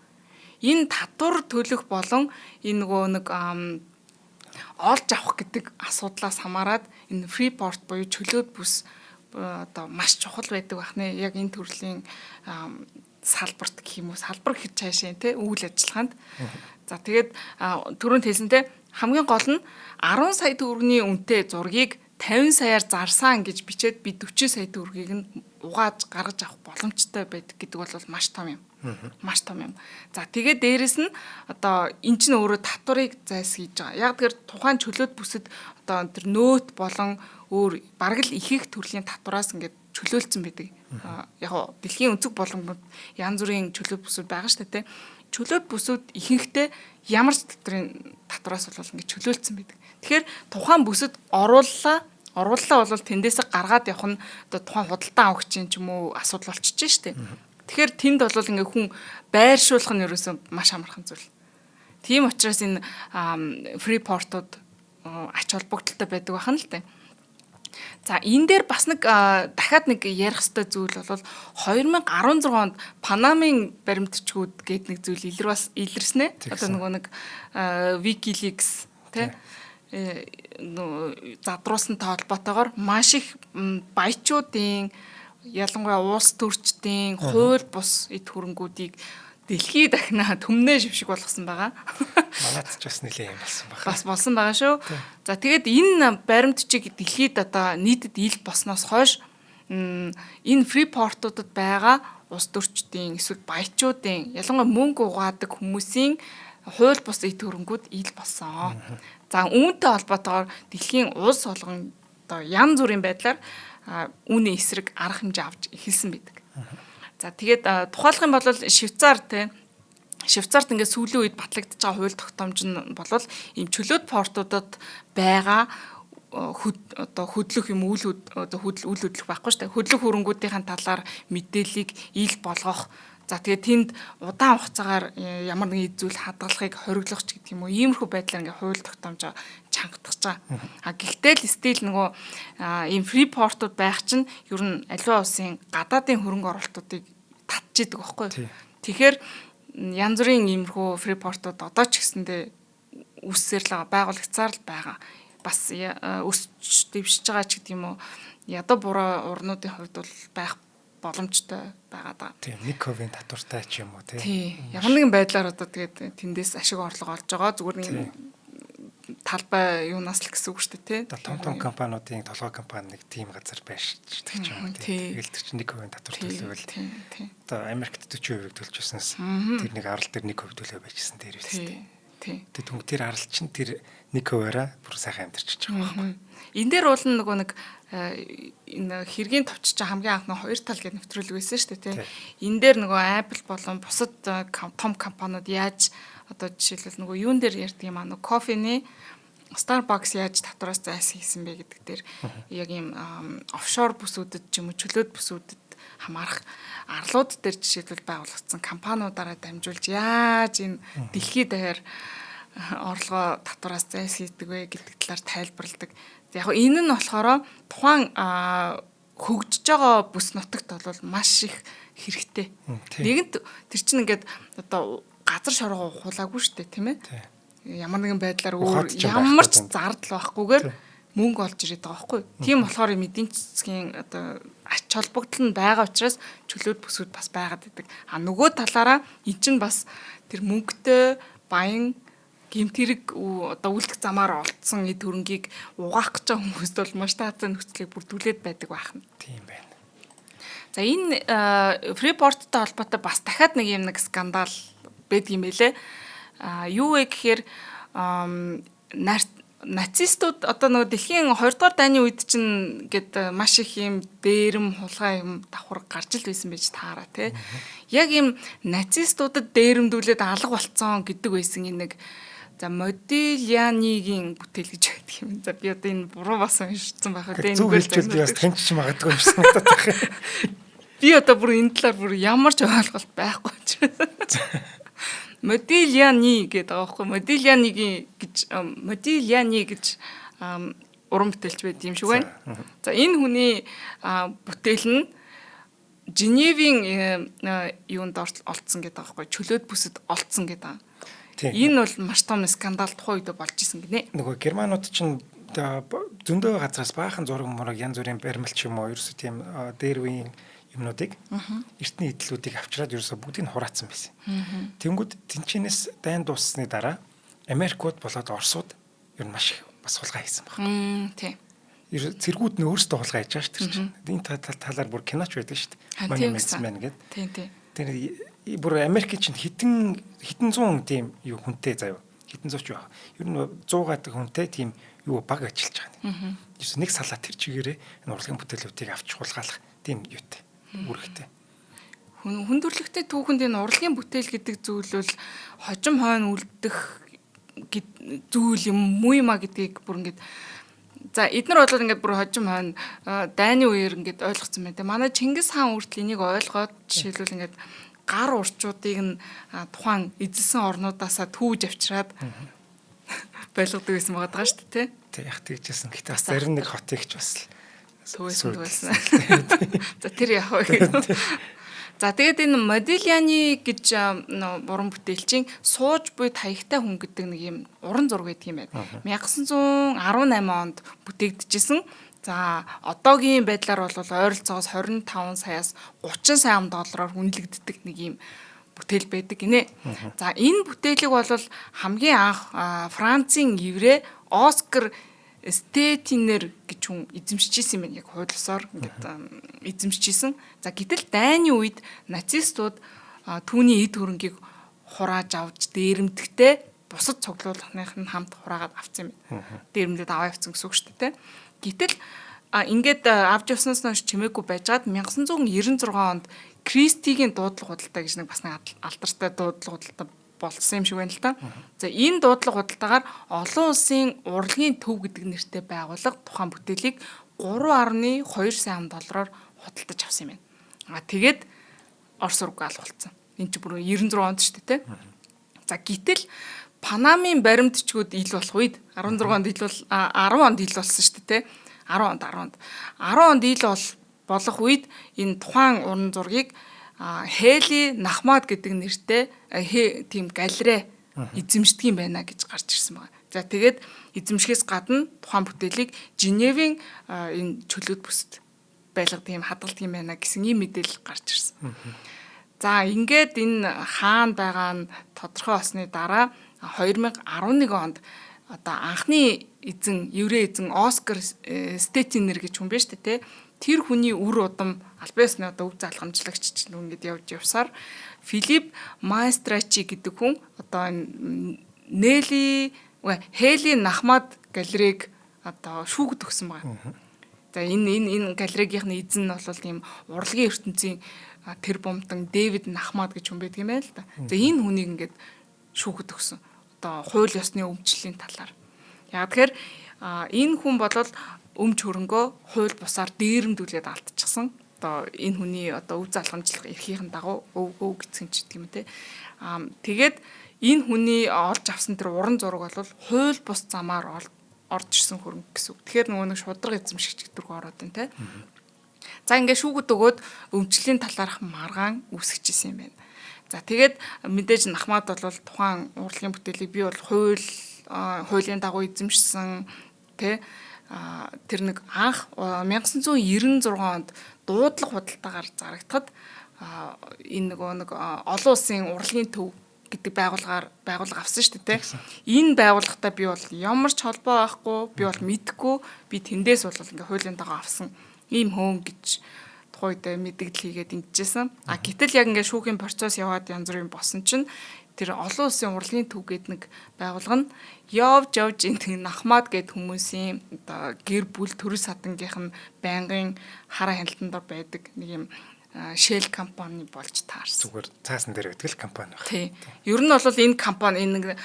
Энэ татвар төлөх болон энэ нөгөө нэг олж авах гэдэг асуудлаас хамаарат энэ Freeport буюу чөлөөт бүс одоо маш чухал байдаг бахны яг энэ төрлийн салбарт гэх юм уу салбар гэж цаашаа тий үйл ажиллагаанд. За тэгээд түрүүнд хэлсэн тий хамгийн гол нь 10 сая төгрөгийн үнэтэй зургийг 50 саяар зарсан гэж бичээд би 40 сая төгрөгийг нь угааж гаргаж авах боломжтой байдаг гэдэг бол маш том юм. Маш том юм. За тэгээд дээрэс нь одоо эн чинь өөрөө татварыг зайлсхийж байгаа. Яг тэр тухайн чөлөөт бүсэд одоо тэр нөөт болон өөр бараг л их төрлийн татвараас ингээд чөлөөлцсөн байдаг. Яг нь дэлхийн өнцөг болгоомжууд янз бүрийн чөлөөт бүсүүд байгаа шүү дээ. Чөлөөт бүсүүд ихэнхдээ ямар ч татвараас бол ингэ чөлөөлцсөн байдаг. Тэгэхээр тухайн бүсэд орууллаа бол тэндээсээ гаргаад явах нь одоо тухайн худалдан авагчийн ч юм уу асуудал болчихж штэ. Тэгэхээр тэнд бол ингээ хүн байршуулах нь ерөөсөө маш амархан зүйл. Тийм учраас энэ Freeport-ууд ач холбогдолтой байдаг байх нь л дээ. За энэ дээр бас нэг дахиад нэг ярих ёстой зүйл бол 2016 онд Панамын баримтчгүүд гээд нэг зүйл илэрснэ. Одоо нөгөө нэг WikiLeaks тий задруулсантай холбоотойгоор маш их баячуудын ялангуяа улс төрчдийн хууль бус эд хөрөнгүүдийг дэлхийд дахина төмнөө шившиг болгосон байгаа. Манайд ч бас нэлээд юм болсон байна. Бас болсон байгаа шүү. За тэгээд энэ баримтчиг дэлхийд одоо нийтэд ил босноос хойш энэ Freeport-уудад байгаа улс төрчдийн эсвэл баячуудын ялангуяа мөнгө угаадаг хүмүүсийн хууль бус эд хөрөнгүүд ил болсон. За үүнтэй холбоотойгоор дэлхийн улс болгон одоо янз бүрийн байдлаар үүний эсрэг арга хэмжээ авч эхэлсэн байдаг. За тэгээд тухайлах юм бол Швейцарт ингээд сүүлийн үед батлагдж байгаа хууль тогтоомж нь бол ийм чөлөөт портуудад байгаа одоо хөдлөх юм үйл хөдлөх байхгүй шүү дээ. Хөдлөх хөрөнгүүдийн талаар мэдээллийг ил болгох. За тэгээд тэнд удаан хугацаагаар ямар нэгэн зүйл хадгалахыг хориглох ч гэдэг юм уу. Иймэрхүү байдлаар ингээ хууль тогтоомжоо чангатгаж байгаа. Гэхдээ л стил нөгөө ийм фрипортууд байх чинь ер нь аливаа улсын гадаадын хөрөнгө оруулалтуудыг татчихийдэг байхгүй юу. Тэгэхээр янз бүрийн иймэрхүү фрипортууд одоо ч гэсэндээ үсээр л байгуулагцаар л байгаа. Бас өсч дэвшиж байгаа ч гэдэг юм уу. Ядуу буруу урнуудын хувьд бол байх боломжтой байгаа. Тийм, нэг ковийн татвартай ч юм уу тийм. Ямар нэгэн байдлаар одоо тэгээд тэндээс ашиг орлого олж байгаа. Зүгээр нэг талбай юунаас л гэсэн үг шүү дээ, тий. Том компаниудын толгой компани нэг тийм газар байшдаг ч юм уу, тий. Тэгэл тэр чинь нэг ковийн татвар төлөвөл. Одоо Америкт 40% төлжсэнээс тэр нэг арал дээр 1% төлөө байжсэн дээр үстэй. Тий. Тэгээд түнг тэр арал чинь тэр 1%-аараа бүр сайхан амьдарч байгаа байхгүй. Энэ дээр бол нөгөө нэг энэ хэргийн товч чинь хамгийн анхны хоёр тал гэж нэвтрүүлэг байсан шүү дээ, тий. Энэ дээр нөгөө Apple болон бусад том компаниуд яаж одоо жишээлбэл нөгөө юун дээр ярьдаг юм аа, нөгөө кофений Starbucks яаж татвараас зайлс хийсэн бэ гэдэг дээр яг ийм офшор бүсүүдэд ч юм уу чөлөөт бүсүүдэд хамаарах арлууд дээр жишээлбэл байгуулагдсан компаниудаараа дамжуулж яаж энэ дэлхийд даяар орлогоо татвараас зайлс хийдэг вэ гэдэг талаар тайлбарладаг. Яг нь энэ нь болохоор тухайн хөгжиж байгаа бүс нутагт бол маш их хэрэгтэй. Нэгэнт тэр чинь ингээд одоо газар шоргоо ухуулаагүй шүү дээ, тийм ээ. Ямар нэгэн байдлаар өөр ямар ч зардал байхгүйгээр мөнгө олж ирээд байгаа байхгүй. Тийм болохоор эдийн засгийн одоо ач холбогдол нь байгаа учраас чөлөөт бүсүүд бас байгаад байдаг. Нөгөө талаараа эн чинь бас тэр мөнгөтэй баян гэмт хэрэг одоо үлдэх замаар олдсон эд хөрөнгийг угаах гэж байгаа хүмүүст бол маш таацсан нөхцөлийг бүрдүүлээд байдаг байна. Тийм байна. За энэ Freeport-тай холбоотой бас дахиад нэг юм нэг скандал байдаг юм байлээ. Юу вэ гэхээр нацистууд одоо нөгөө дэлхийн 2 дугаар дайны үед чинь гээд маш их юм дээрэм хулгай юм давхар гарч ил байсан байж таараа тий. Яг юм нацистуудад дээрэмдүүлээд алга болцсон гэдэг байсан энэ нэг за Модильянигийн бүтээл гэж байдаг юм. За би одоо энэ буруу бас уншсан байх үү. Зүг хэлчихвэл би бас тэнч ч магадгүй юм шиг надад байна. Би одоо бүр энэ талаар бүр ямар ч ойлголт байхгүй ч. Модильяни гэдэг байгаа байхгүй. Модильяни гэж уран бүтээлч байд юм шиг байна. За энэ хүний бүтээл нь Женевийн юунд олцсон гэдэг байгаа байхгүй. Чөлөөт бүсэд олцсон гэдэг. Энэ бол маш том скандал тухайн үед болж исэн гинэ. Нөгөө германууд чинь зөндөө газраас баахан зураг мураг янз бүрийн баримлал ч юм уу ерөөсөө тийм дээр үеийн юмнуудыг эртний эдлүүдийг авчираад ерөөсөө бүгдийг нь хураацсан байсан. Тэнгүүд тэнчэнээс дайн дууссаны дараа Америкууд болоод Оросууд ер нь маш их бас хулгай хийсэн байна. Тийм. Цэргүүд нь өөрсдөө хулгай хийж байгаа шүү дээ. Энэ талаар бүр киноч байдаг шүү дээ. Monuments-Man гэдэг. Тийм. Тэр бүр Америк чинь хитэн зуун тийм юу хүнтэй заяа. Хитэн зууч байх. Ер нь 100 хүнтэй тийм юу баг ажиллаж байгаа. Ерөөс нэг салаа тэр чигээрээ энэ урлагийн бүтээлүүдийг авч хулгайлах тийм юутай. Үүрэгтэй. Хүндрэлтэй түүхэнд энэ урлагийн бүтээл гэдэг зүйл бол хожим хойно үлдэх зүйл юм уу юма гэдгийг бүр ингээд за эднэр бол ингээд бүр хожим хойно дайны үеэр ингээд ойлгоцсон байна. Манай Чингис хаан үртэл энийг ойлгоод жишээлбэл ингээд гар урчуудыг нь тухайн эзэлсэн орнуудаасаа түүж авчираад байлгадаг байсан байгаа шүү дээ, тий. Яг тэгжсэн. Гэхдээ бас зарим нэг хотыг ч бас төвөөсөн. За тэр яах вэ гэдэг. За тэгээд энэ Модильяни гэж уран бүтээлчийн сууж буй таягтай хүн гэдэг нэг юм уран зураг гэдэг юм байна. 1918 онд бүтээгдэжсэн. За одоогийн байдлаар бол ойролцоогоос 25 саяас 30 сая доллараар хүнлэгддэг нэг юм бүтээл байдаг гинэ. За энэ бүтээлийг бол хамгийн анх Францын еврей Оскар Стетинер гэж хүн эзэмшижсэн юм байна. Яг хуулиусаар ингээд эзэмшижсэн. За гэтэл дайны үед нацистууд түүний эд хөрөнгийг хурааж авч дээрэмдэгтэй бусад цуглуулгын хамт хураагаад авсан юм байна. Дээрэмдэд аваа явсан гэсэн үг шүү дээ. Гэтэл ингээд авч явснаас нь чимээгүй байжгаад 1996 онд Кристигийн дуудлага худалдаа гэж нэг бас нэг алдартай дуудлага худалдаа болсон юм шиг байна л да. За энэ дуудлага худалдаагаар олон улсын урлагийн төв гэдэг нэртэй байгууллага тухайн бүтээлийг 3.2 сая доллараар худалдаж авсан юм байна. Тэгээд Орос руу гаалгуулсан. Энэ чинь бүр 96 онд шүү дээ, тэ. За гэтэл Панамын баримтчгууд ил болох үед 16 онд ил бол 10 онд ил болсон шүү дээ, тэ. 10 онд ил болох үед энэ тухайн уран зургийг Хели Нахмад гэдэг нэртэй тийм галерей эзэмшдэг юм байна гэж гарч ирсэн байна. За тэгээд эзэмшихээс гадна тухайн бүтээлийг Женевийн энэ чөлөөт бүсд байлгадаг юм хадгалдаг юм байна гэсэн ийм мэдээлэл гарч ирсэн. За ингээд энэ хаан байгаа нь тодорхой болсны дараа 2011 онд одоо анхны эзэн еврей эзэн Оскар Стетинер гэж хүн байна шүү дээ, тэ. Тэр хүний үр удам Альбиосны одоо өв залхамжлагч ч ингээд явж явсаар Филипп Маестрачи гэдэг хүн одоо Хели Нахмад галерейг одоо шүүгд өгсөн байна. За энэ галерейгийнхны эзэн нь бол ийм урлагийн ертөнцийн тэр бомтон Дэвид Нахмад гэж хүн байдаг юм байна л да. За энэ хүнийг ингээд шүүгд өгсөн. Одоо хууль ёсны өмчлөлийн талаар. Яг тэгэхээр энэ хүн болол өмч хөрөнгөө хууль бусаар дээрэмдүүлээд алдчихсан. Одоо энэ хүний одоо өв залхамжлах эрхийн дагуу өв гэцэн ч гэдэг юм те. Тэгээд энэ хүний олж авсан тэр уран зураг бол хууль бус замаар орж ирсэн хөрөнгө гэсэн үг. Тэгэхээр нөгөө нэг шудраг эзэмшигч гэдэг рүү ороод байна те. За ингээд шүүгд өгөөд өмчлөлийн талаарх маргаан үүсгэжсэн юм байна. За тэгээд мэдээж Нахмад бол тухайн урлагийн бүтээлийг би бол хуулийн дагуу эзэмшсэн те. Тэр нэг анх 1996 онд дуудлага худалдаагаар зарагдахад энэ нэг олон улсын урлагийн төв гэдэг байгууллага авсан шүү дээ, тэ. Энэ байгууллагатай би бол ямар ч холбоо байхгүй, би бол мэдгүй, би тэндээс бол ингээ хуулийн дагуу авсан ийм хөөн гэж тухайд мэдэгдэл хийгээд ингэжсэн. Гэтэл яг ингээ шүүхийн процесс яваад янз бүрийн босон чинь тэр олон улсын урлагийн төв гэдэг нэг байгууллага нь явж энэ Нахмад гэд хүмүүсийн одоо гэр бүл төрөл садангийнх нь байнгын хараа хяналтанд байдаг нэг юм Shell компани болж таарсан. Зүгээр цаасан дээр байдаг л компани байна. Тий. Ер нь бол энэ компани энэ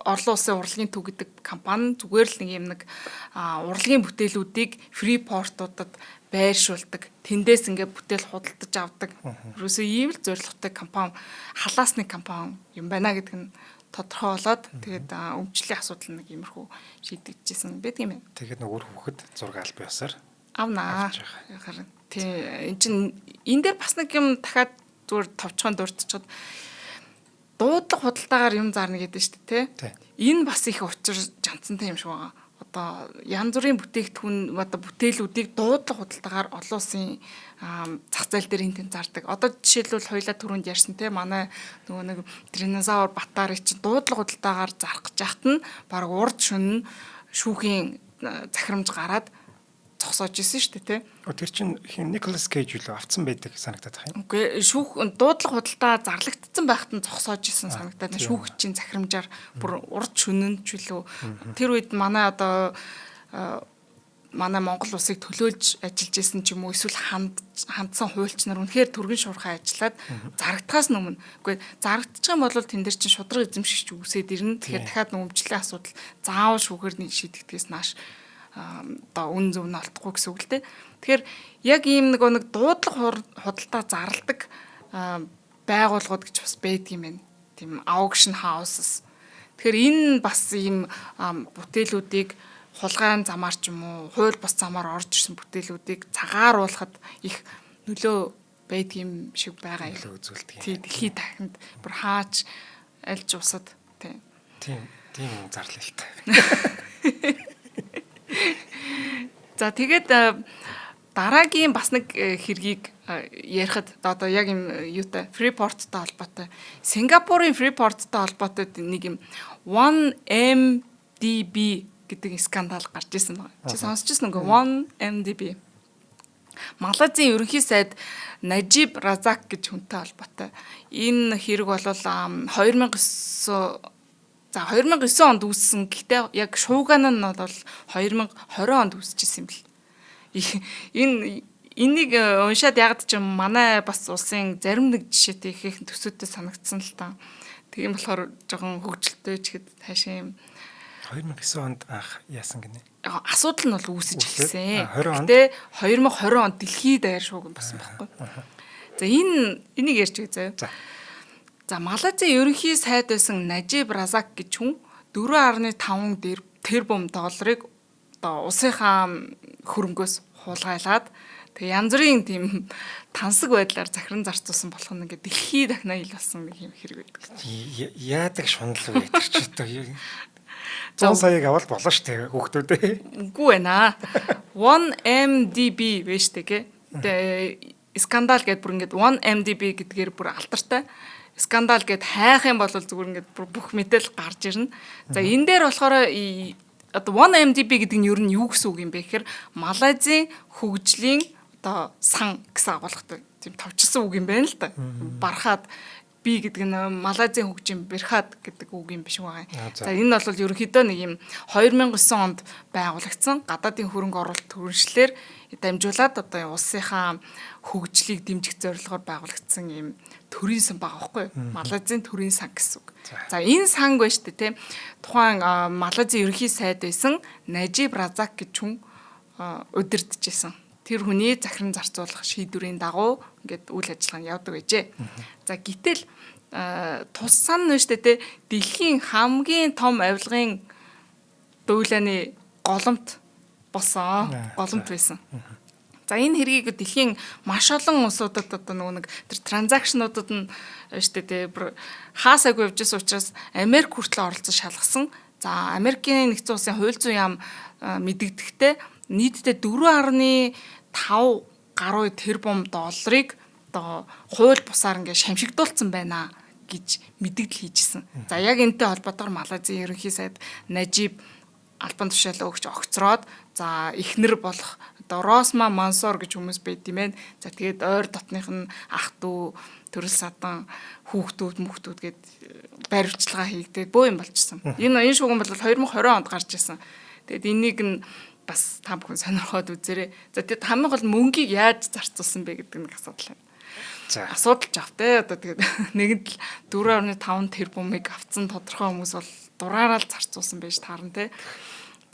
Орлон улсын урлагийн төв гэдэг компани зүгээр л нэг юм нэг урлагийн бүтээлүүдийг Freeport-удад байршуулдаг. Тэндээс ингээ бүтээл худалдаж авдаг. Ерөөсөө ийм л зорилготой компани, халаасны компани юм байна гэдэг нь тодорхой болоод тэгээд өмчлөлийн асуудал нэг иймэрхүү шийдэгдэжсэн байдаг юм байна. Тэгээд нөгөө хүүхэд зураг Альбиосаар авнаа. Харин тий энэ чинь энэ дээр бас нэг юм дахиад зүгээр товчхон дурдчихад дуудлага худалдаагаар юм зарна гэдэг нь шүү дээ, тий. Энэ бас их учир жанцантай юм шиг байгаа. Одоо янз бүрийн бүтээгдэхүүн одоо бүтээлүүдийг дуудлага худалдаагаар олон улсын зах зээл дээр энэ зардаг. Одоо жишээлбэл хоёлаа түрүүнд ярьсан те манай нөгөө нэг динозавр Батарыг чи дуудлага худалдаагаар зарах гэж яхад нь баг урд шөнө шүүхийн захирамж гараад зогсоож исэн шүү дээ, тий. Тэр чинь Николас Кейж үлээ авцсан байдаг санагдаад байна. Үгүй дуудлага худалдаа зарлагдсан байхад нь зогсоож исэн санагдаад байна. Шүүгчийн захирамжаар бүр урд шөнөнд ч үлээ. Тэр үед манай одоо манай Монгол улсыг төлөөлж ажиллаж исэн ч юм уу эсвэл хандсан хуульч нар үнэхээр түргэн шуурхай ажиллаад зарагдахаас өмнө үгүй зарагдчих юм бол тэн дээр чинь шудраг эзэмшигч үсээд ирнэ. Тэгэхээр дахиад өмчлөлийн асуудал заавал шүүгээр шийдэгдгээс нааш одоо үн зөв нь олдохгүй гэсэн үг л дээ. Тэгэхээр яг ийм нэг дуудлага худалдаа зарладаг байгууллагууд гэж бас байдаг юм байна. Тийм auction houses. Тэгэхээр энэ бас ийм бүтээлүүдийг хулгайн замаар ч юм уу, хууль бус замаар орж ирсэн бүтээлүүдийг цагааруулахад их нөлөө байдаг юм шиг байгаа юм. Нөлөө үзүүлдэг. Тийм дэлхийд дахинд бүр хаач альж усад тийм зарлалтай. За тэгээд дараагийн бас нэг хэргийг ярихад одоо яг юм юутай Freeport-тай холбоотой Сингапурын Freeport-тай холбоотой нэг юм 1MDB гэдэг скандал гарч ирсэн байна. Чи сонсчихсон үгүй 1MDB. Малайзийн ерөнхий сайд Нажиб Разак гэж хүнтэй холбоотой. Энэ хэрэг бол 2009 онд үүссэн. Гэхдээ яг шууган нь бол 2020 онд үүсчихсэн юм бэл. Энийг уншаад ягд ч юм манай бас улсын зарим нэг жишээтэй их төсөөтэй санагдсан л та. Тийм болохоор жоохон хөвгөлтэй ч гэхэд цаашаа юм 2009 онд анх яасан гинэ. асуудал нь бол үүсэж эхэлсэн. 20 онд? Гэтэ 2020 онд дэлхийд даяар шууган болсон байхгүй. За энийг ярьж байгаа заяа. За Малайзийн ерөнхий сайд байсан Najib Razak гэж хүн 4.5 тэрбум долларыг одоо улсынхаа хөрөнгөөс хулгайлаад тэгээ янз бүрийн тийм тансаг байдлаар захиран зарцуулсан болох нь ингээд дэлхий дахна ил болсон нэг юм хэрэг байдаг. Яадаг шунал вэ тэр ч одоо 100 саяг авал болно штэ хүүхдүүдээ. Үгүй байна. 1MDB вэ штэ гэ. Тэгээ скандал гэдээ бүр ингээд 1MDB гэдгээр бүр алдартай. Скандал гэд хайх юм бол зүгээр ингээд бүх мэдээлэл гарч ирнэ. За энэ дээр болохоор одоо 1MDB гэдэг нь ер нь юу гэсэн үг юм бэ гэхээр Малайзийн хөгжлийн одоо сан гэсэн агуулгатай тийм товчсон үг юм байна л да. Бархаад би гэдэг нь Малайзийн хөгжим Берхад гэдэг үг юм биш байгаа. За энэ бол ерөнхийдөө нэг юм 2009 онд байгуулагдсан гадаадын хөрөнгө оруулалт төрөншлөөр дамжуулаад одоо улсынхаа хөгжлийг дэмжих зорилгоор байгуулагдсан юм төрийн сан байгаа байхгүй юу? Малайзийн төрийн сан гэсэн үг. За энэ сан байж тээ тийм тухайн Малайзийн ерөнхий сайд байсан Najib Razak гэж хүн удирдахжсэн. Тэр хүний захиран зарцуулах шийдвэрийн дагуу ингээд үйл ажиллагаа нь явдаг байжээ. За гэтэл туссан нь шүү дээ дэлхийн хамгийн том авилгын дуйлааны голомт болсон. Голомт байсан. За энэ хэргийг дэлхийн маш олон улсуудад одоо нэг тэр транзакшнуудад нь шүү дээ хаасаагүй явжсэн учраас Америк хүртэл оролцож шалгасан. За Америкийн нэгдсэн улсын хууль зүйн яам мэдэгдэхдээ нийтдээ 4.5 гаруй тэрбум долларыг одоо хууль бусаар ингээд шамшигдуулсан байна гэж мэдэгдэл хийжсэн. За яг энэтэй холбоотойгоор Малайзийн ерөнхий сайд Najib албан тушаалаа өгч огцроод за эхнэр болох одоо Росма Мансор гэж хүмүүс байд юм байна. За тэгээд ойр дотных нь ах дүү төрөл садан хүүхдүүд гээд баримтчилгаа хийгдээд бөө юм болчихсон. Энэ шугам бол 2020 онд гарч ирсэн. Тэгээд энийг нь бас та бүхэн сонирхоод үзээрэй. За тэгээд хамгийн гол мөнгийг яаж зарцуулсан бэ гэдэг нэг асуудал байна. За асуудал ч автай. Одоо тэгээд нэгэнд л 4.5 тэрбумыг авцсан тодорхой хүмүүс бол дураараа л зарцуулсан байж таарна те.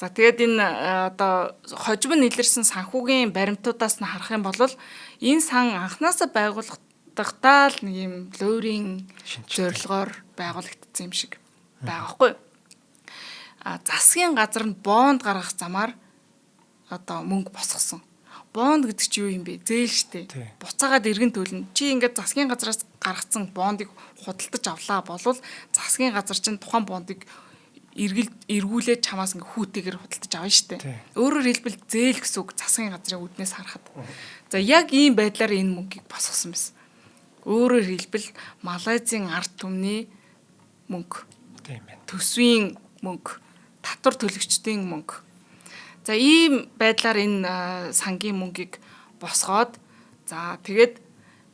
За тэгээд энэ одоо хожим нь илэрсэн санхүүгийн баримтуудаас нь харах юм бол энэ сан анханасаа байгуулагдахтаа л нэг юм луурийн зорилгоор байгуулагдсан юм шиг байгаа хгүй. Засгийн газар нь бонд гаргах замаар одоо мөнгө босгосон. Бонд гэдэг чи юу юм бэ? Зээл штэ. Буцаагаад иргэн төлнө. Чи ингээд засгийн газраас гаргацсан бондыг худалдаж авлаа болвол засгийн газар чинь тухайн бондыг эргүүлээд чамаас ингээ хүүтэйгээр худалдаж авна штэ. Өөрөөр хэлбэл зээл гэсэн үг засгийн газрын үднээс харахад. За яг ийм байдлаар энэ мөнгийг босгосон байсан. Өөрөөр хэлбэл Малайзийн ард түмний мөнгө. Тийм байна. Төсвийн мөнгө, татвар төлөгчдийн мөнгө. За ийм байдлаар энэ сангийн мөнгийг босгоод за тэгээд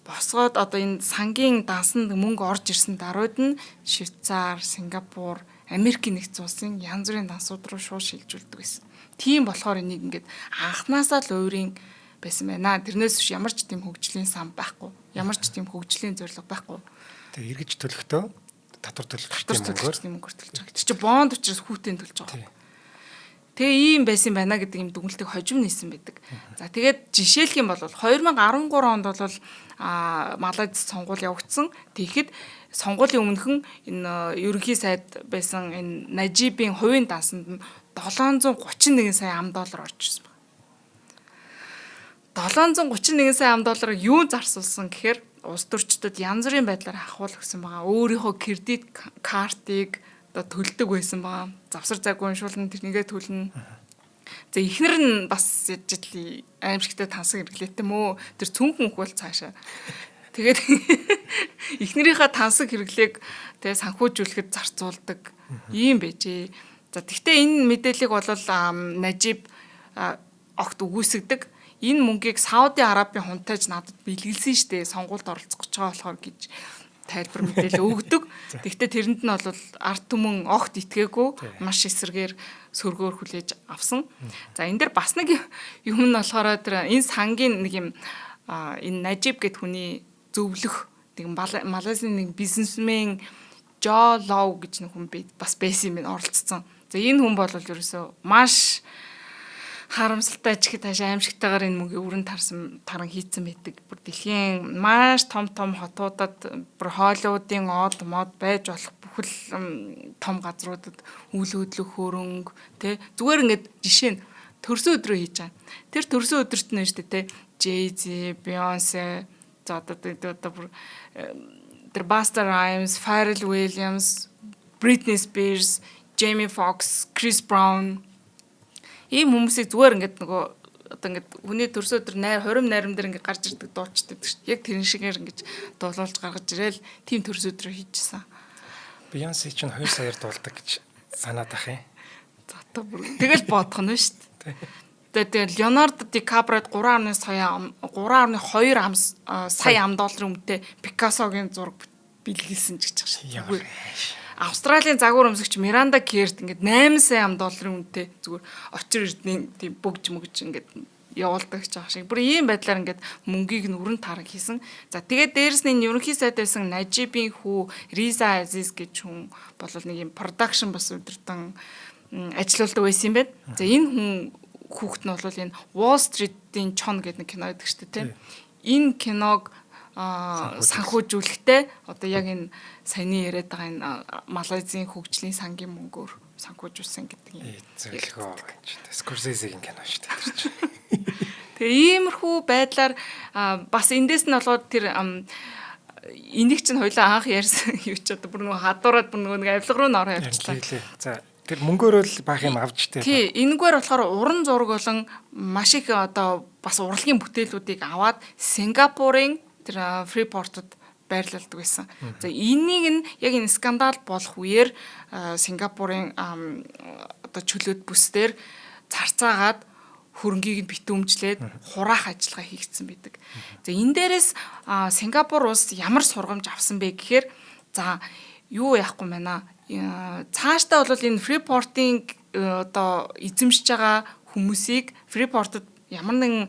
босгоод одоо энэ сангийн дансанд мөнгө орж ирсэн даруйд нь Швейцар, Сингапур, Америкийн нэгдсэн улсын янз бүрийн дансууд руу шууд шилжүүлдэг байсан. Тийм болохоор энийг ингээд анханасаа л уурын байсан байна. Тэрнээс биш ямар ч тийм хөгжлийн сан байхгүй. Ямар ч тийм хөгжлийн зорилго байхгүй. Тэгээ эргэж төлөхдөө татвар төлөгчдийн мөнгөөр төлж байгаа. Тэр чинь бонд учраас хүүтэн төлж байгаа. Тэгээ ийм байсан байна гэдэг юм дүгнэлтийг хожим нээсэн байдаг. За тэгээд жишээлх юм бол 2013 онд бол Малайзд сонгуул явагдсан. Тэгэхэд сонгуулийн өмнөхөн энэ ерөнхий сайд байсан энэ Najib-ийн хувийн дансанд нь 731 сая ам доллар орж ирсэн байна. 731 сая ам долларыг юу зарцуулсан гэхээр улс төрчдөд янз бүрийн байдлаар хахуул өгсөн байгаа. Өөрийнхөө кредит картыг одоо төлдөг байсан байгаа. Завсар загвар уншуулна тэрнийгээ төлнө. За ихнэр нь бас яж итли аимшигтай тансаг хэрэглээтэй мөө. Тэр цүнхэн хөл цаашаа. Тэгээд ихнэрийнхээ тансаг хэрэглээг тэгээ санхүүжүүлэхэд зарцуулдаг юм байжээ. За тэгвэл энэ мэдээллийг бол Najib огт үгүйсгдэг. Энэ мөнгийг Сауди Арабын хунтайж надад бэлгэлсэн штэ сонгуульд оролцох гэж байгаа болохоор гэж тайлбар мэдээлэл өгдөг. Тэгвэл тэрэнд нь бол ард түмэн огт итгээгүй маш эсэргээр сөргөөр хүлээж авсан. За энэ дээр бас нэг юм нь болохоор тэр энэ сангийн нэг юм энэ Najib гэд хүний зөвлөх нэг Малайзийн нэг бизнесмен Жо Лоу гэж нэг хүн бас байсан юм оролцсон. За энэ хүн бол ерөөсөө маш харамсалтай ажиг таашаа аимшигтайгаар энэ мөнгө өрн таран хийцэн байдаг. Бүр дэлхийн маш том хотуудад бүр Холливуудын мод байж болох бүхэл том газруудад үйл хөдлөх хөрөнгө тий зүгээр ингээд жишээ нь төрсөн өдрөө хийж байгаа. Тэр төрсөн өдөрт нь шүү дээ тий Jay-Z, Beyoncé, за одоо бүр тэр Busta Rhymes, Pharrell Williams, Britney Spears, Jamie Foxx, Chris Brown ийм хүмүүсийг зүгээр ингээд нөгөө одоо ингээд хүний төрсөн өдөр хорим найрам дээр ингээд гарч ирдэг дуучдаг шүү дээ. Яг тэрэн шигээр ингээд дуулуулж гаргаж ирээл тийм төрсөн өдрөө хийжсэн. Beyoncé ч 2 саяар дуулдаг гэж санаад ах юм. За одоо бүр тэгэл бодох нь шүү дээ. Тэгээд Leonardo DiCaprio-д 3.2 сая $3 өмтэй Picasso-гийн зураг бэлгэлсэн ч гэж байна. Австралийн загвар өмсөгч Miranda Kerr ингээд $8 сая үнэтэй зүгээр очир эрдний тийм бөгж ингээд явуулдаг ч аах шиг. Бүр ийм байдлаар ингээд мөнгийг нүрэн тараг хийсэн. За тэгээд дээрэс нь ерөнхий сайд байсан Najib-ийн хүү Riza Aziz гэж хүн бол нэг юм production бас өдөртөн ажиллаулдаг байсан юм байна. За энэ хүн хүүхэд нь бол энэ Wall Street-ийн чон гэдэг нэг кино байдаг шүү дээ тийм. Энэ киног санхүүжүүлэхдээ одоо яг энэ саяны яриад байгаа энэ Малайзийн хөгжлийн сангийн мөнгөөр санхүүжүүлсэн гэдэг юм. Зөвлөгөө гэж. Scorsese-гийн кино шүү дээ. Тэгээ иймэрхүү байдлаар бас эндээс нь болоод тэр энийг чинь хоёлаа анх ярьсан юу ч одоо бүр нөгөө хадуураад бүр нөгөө нэг авилга руу н ороо явчихлаа. За тэр мөнгөөрөө л баах юм авч тээ. Тий, энэгээр болохоор уран зураг болон маш их одоо бас урлагийн бүтээлүүдийг аваад Сингапурын тэр Freeport-д байрлуулдаг байсан. За энийг нь яг энэ скандал болох үеэр Сингапурын одоо чөлөөт бүсдэр зарцаагаад хөрөнгийг нь битүүмжлээд хураах ажиллагаа хийгдсэн байдаг. За энэ дээрээс Сингапур улс ямар сургамж авсан бэ гэхээр за юу яахгүй байна. Цаашдаа бол энэ Freeport-ийн одоо эзэмшиж байгаа хүмүүсийг Freeport-д ямар нэгэн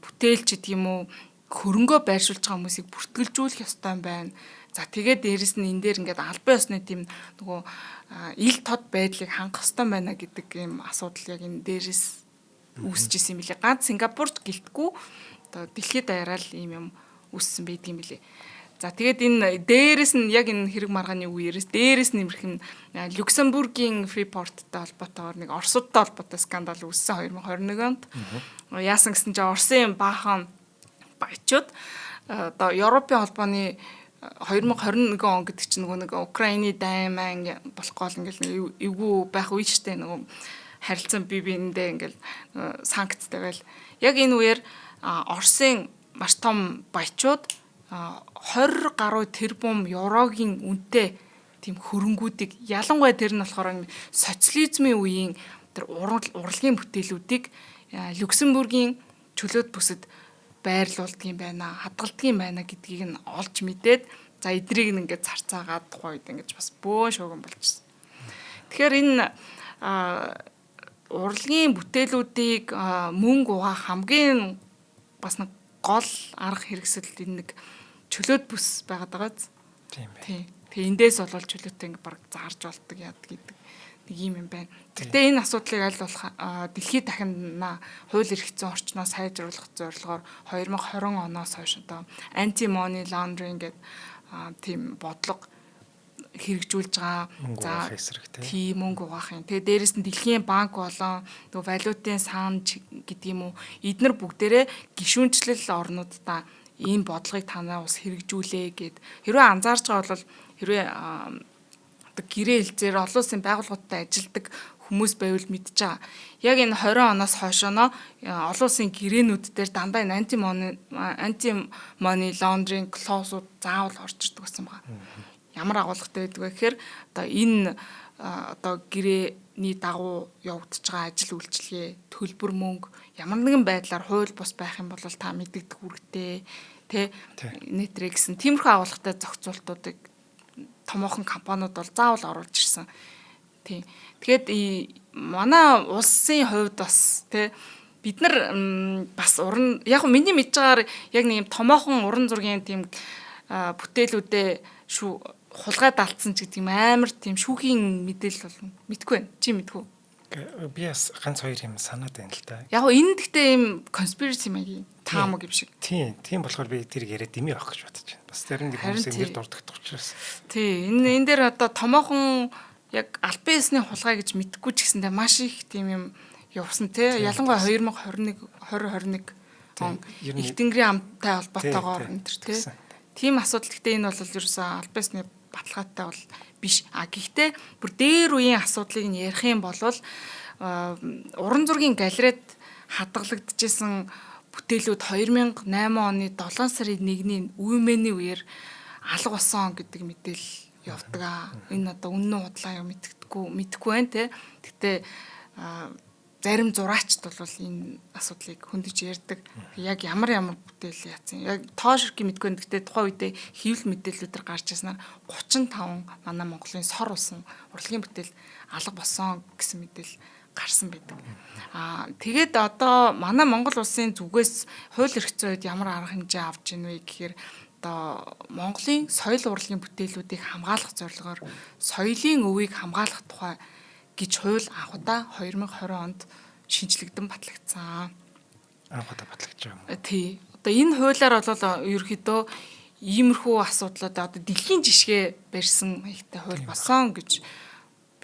бүтээлч гэдэг юм уу хөрөнгөө байршуулж байгаа хүмүүсийг бүртгэлжүүлэх ёстой юм байна. За тэгээд дээрэс нь энэ дээр ингээд албан ёсны тийм нөгөө ил тод байдлыг хангах ёстой байна гэдэг юм асуудал яг энэ дээрээс үүсэж исэн юм билээ. Ганц Сингапурт гэлтгүү одоо дэлхийд даяараа л ийм юм үүссэн байдаг юм билээ. За тэгээд энэ дээрээс нь яг энэ хэрэг маргааны үеэрээс дээрээс нэмэрх нь Люксембургийн Freeport-тай холбоотойгоор нэг Оросудтай холбоотой скандал үүссэн 2021 онд. Яасан гэсэн чинь Оросын баахан баячууд одоо Европын холбооны 2021 он гэдэг чинь нөгөө нэг Украины дайман болох гол ингээл эвгүй байх үе штэ нөгөө харилцан биендээ ингээл санкцтай байл. Яг энэ үеэр Оросын маш том баячууд 20 гаруй тэрбум еврогийн үнэтэй тийм хөрөнгүүдийг ялангуяа тэр нь болохоор социализмын үеийн тэр урлагийн бүтээлүүдийг Люксембургийн чөлөөт бүсэд байрлуулдаг юм байна, хадгалдаг юм байна гэдгийг нь олж мэдээд за эдрийг нь ингээд зарцаагаад тухайн үед ингээд бас бөө шууган болчихсон. Тэгэхээр энэ урлагийн бүтээлүүдийг мөнгө угаах хамгийн бас нэг гол арга хэрэгсэл энэ нэг чөлөөт бүс байгаад байгаа биз. Тийм бай. Тийм. Тэгээ эндээс болол чөлөөтэй ингээд баг заарж болдог яадаг гэдэг нэг юм байна. Гэхдээ энэ асуудлыг аль болох дэлхийд дахинаа хууль эрх зүйн орчноос сайжруулах зорилгоор 2020 оноос хойш одоо anti money laundering гэдэг тийм бодлого хэрэгжүүлж байгаа. За тийм мөнгө угаах юм. Тэгээ дээрэс нь дэлхийн банк болон нөгөө валютын сан гэдэг юм уу эдгээр бүгдээрээ гишүүнчлэл орнуудаа ийм бодлогыг танаа ус хэрэгжүүлээ гэд. Хэрвээ анзаарч байгаа бол хэрвээ одоо гэрээ хэлцээр олон улсын байгууллагуудтай ажилдаг хүмүүс байвал мэдж байгаа. Яг энэ 20 оноос хойшоно олон улсын гэрээнүүд дээр дандаа энэ anti money laundering clause-ууд заавал орж ирдэг гэсэн байгаа. Ямар агуулгатай байдаг вэ гэхээр одоо энэ одоо гэрээний дагуу явагдаж байгаа ажил үйлчилгээ, төлбөр мөнгө ямар нэгэн байдлаар хууль бус байх юм бол та мэддэг үүрэгтэй тэ нэтрэ гэсэн тиймэрхүү агуулгатай зохицуултуудыг томоохон компаниуд бол заавал оруулж ирсэн. Тийм. Тэгэхээр манай улсын хувьд бас тэ бид нар бас уран яг миний мэдж байгаагаар яг нэг юм томоохон уран зургийн тийм бүтээлүүдээ хулгай далтсан ч гэдэг юм амар тийм шүүхийн мэдээлэл бол мэдгүй байна. Чи мэдгүй. Би бас ганц хоёр юм санаад байна л да. Яг энэ гэхдээ юм conspiracy маягийн таамаг юм шиг. Тийм болохоор би тэрийг яриад дэмий авах гэж бодож байна. Бас зарим нэг хүмүүс энэ дурддагдаг учраас. Тий, энэ дээр одоо томоохон яг албан ёсны хулгай гэж мэдгүй ч гэсэндээ маш их тийм юм явсан тий. Ялангуяа 2021 он их тэнгэрийн амттай холбоотойгоор энэ тий. Тийм асуудал гэхдээ энэ бол ерөөсөө албан ёсны баталгаатай бол биш. Гэхдээ бүр дээр үеийн асуудлыг нь ярих юм бол уран зургийн галерейд хадгалагдчихсан бүтээлүүд 2008 оны 7 сарын 1-ний үймээний үеэр алга болсон гэдэг мэдээлэл явдаг. Энэ одоо үнэн худлаа юм мэдхгүй байна те. Гэхдээ зарим зураачд бол энэ асуудлыг хөндөж ярьдаг. Яг ямар бүтээл яатсан. Яг тоо ширхэг мэдгүй. Гэхдээ тухайн үедээ хэвлэл мэдээллүүдээр гарч ирснээр 35 манай Монголын сор улсын урлагийн бүтээл алга болсон гэсэн мэдээлэл гарсан байдаг. Тэгээд одоо манай Монгол улсын зүгээс хууль эрх зүйд ямар арга хэмжээ авч ийн вэ гэхээр одоо Монголын соёл урлагийн бүтээлүүдийг хамгаалах зорилгоор соёлын өвийг хамгаалах тухай гэж хууль анхудаа 2020 онд шинжлэгдэн батлагдсан. Анхудаа батлагдж байгаа юм. Тий. Одоо энэ хуулиар бол ерөөхдөө иймэрхүү асуудлууд одоо дэлхийн жишгээ барьсан маягтай хууль болсон гэж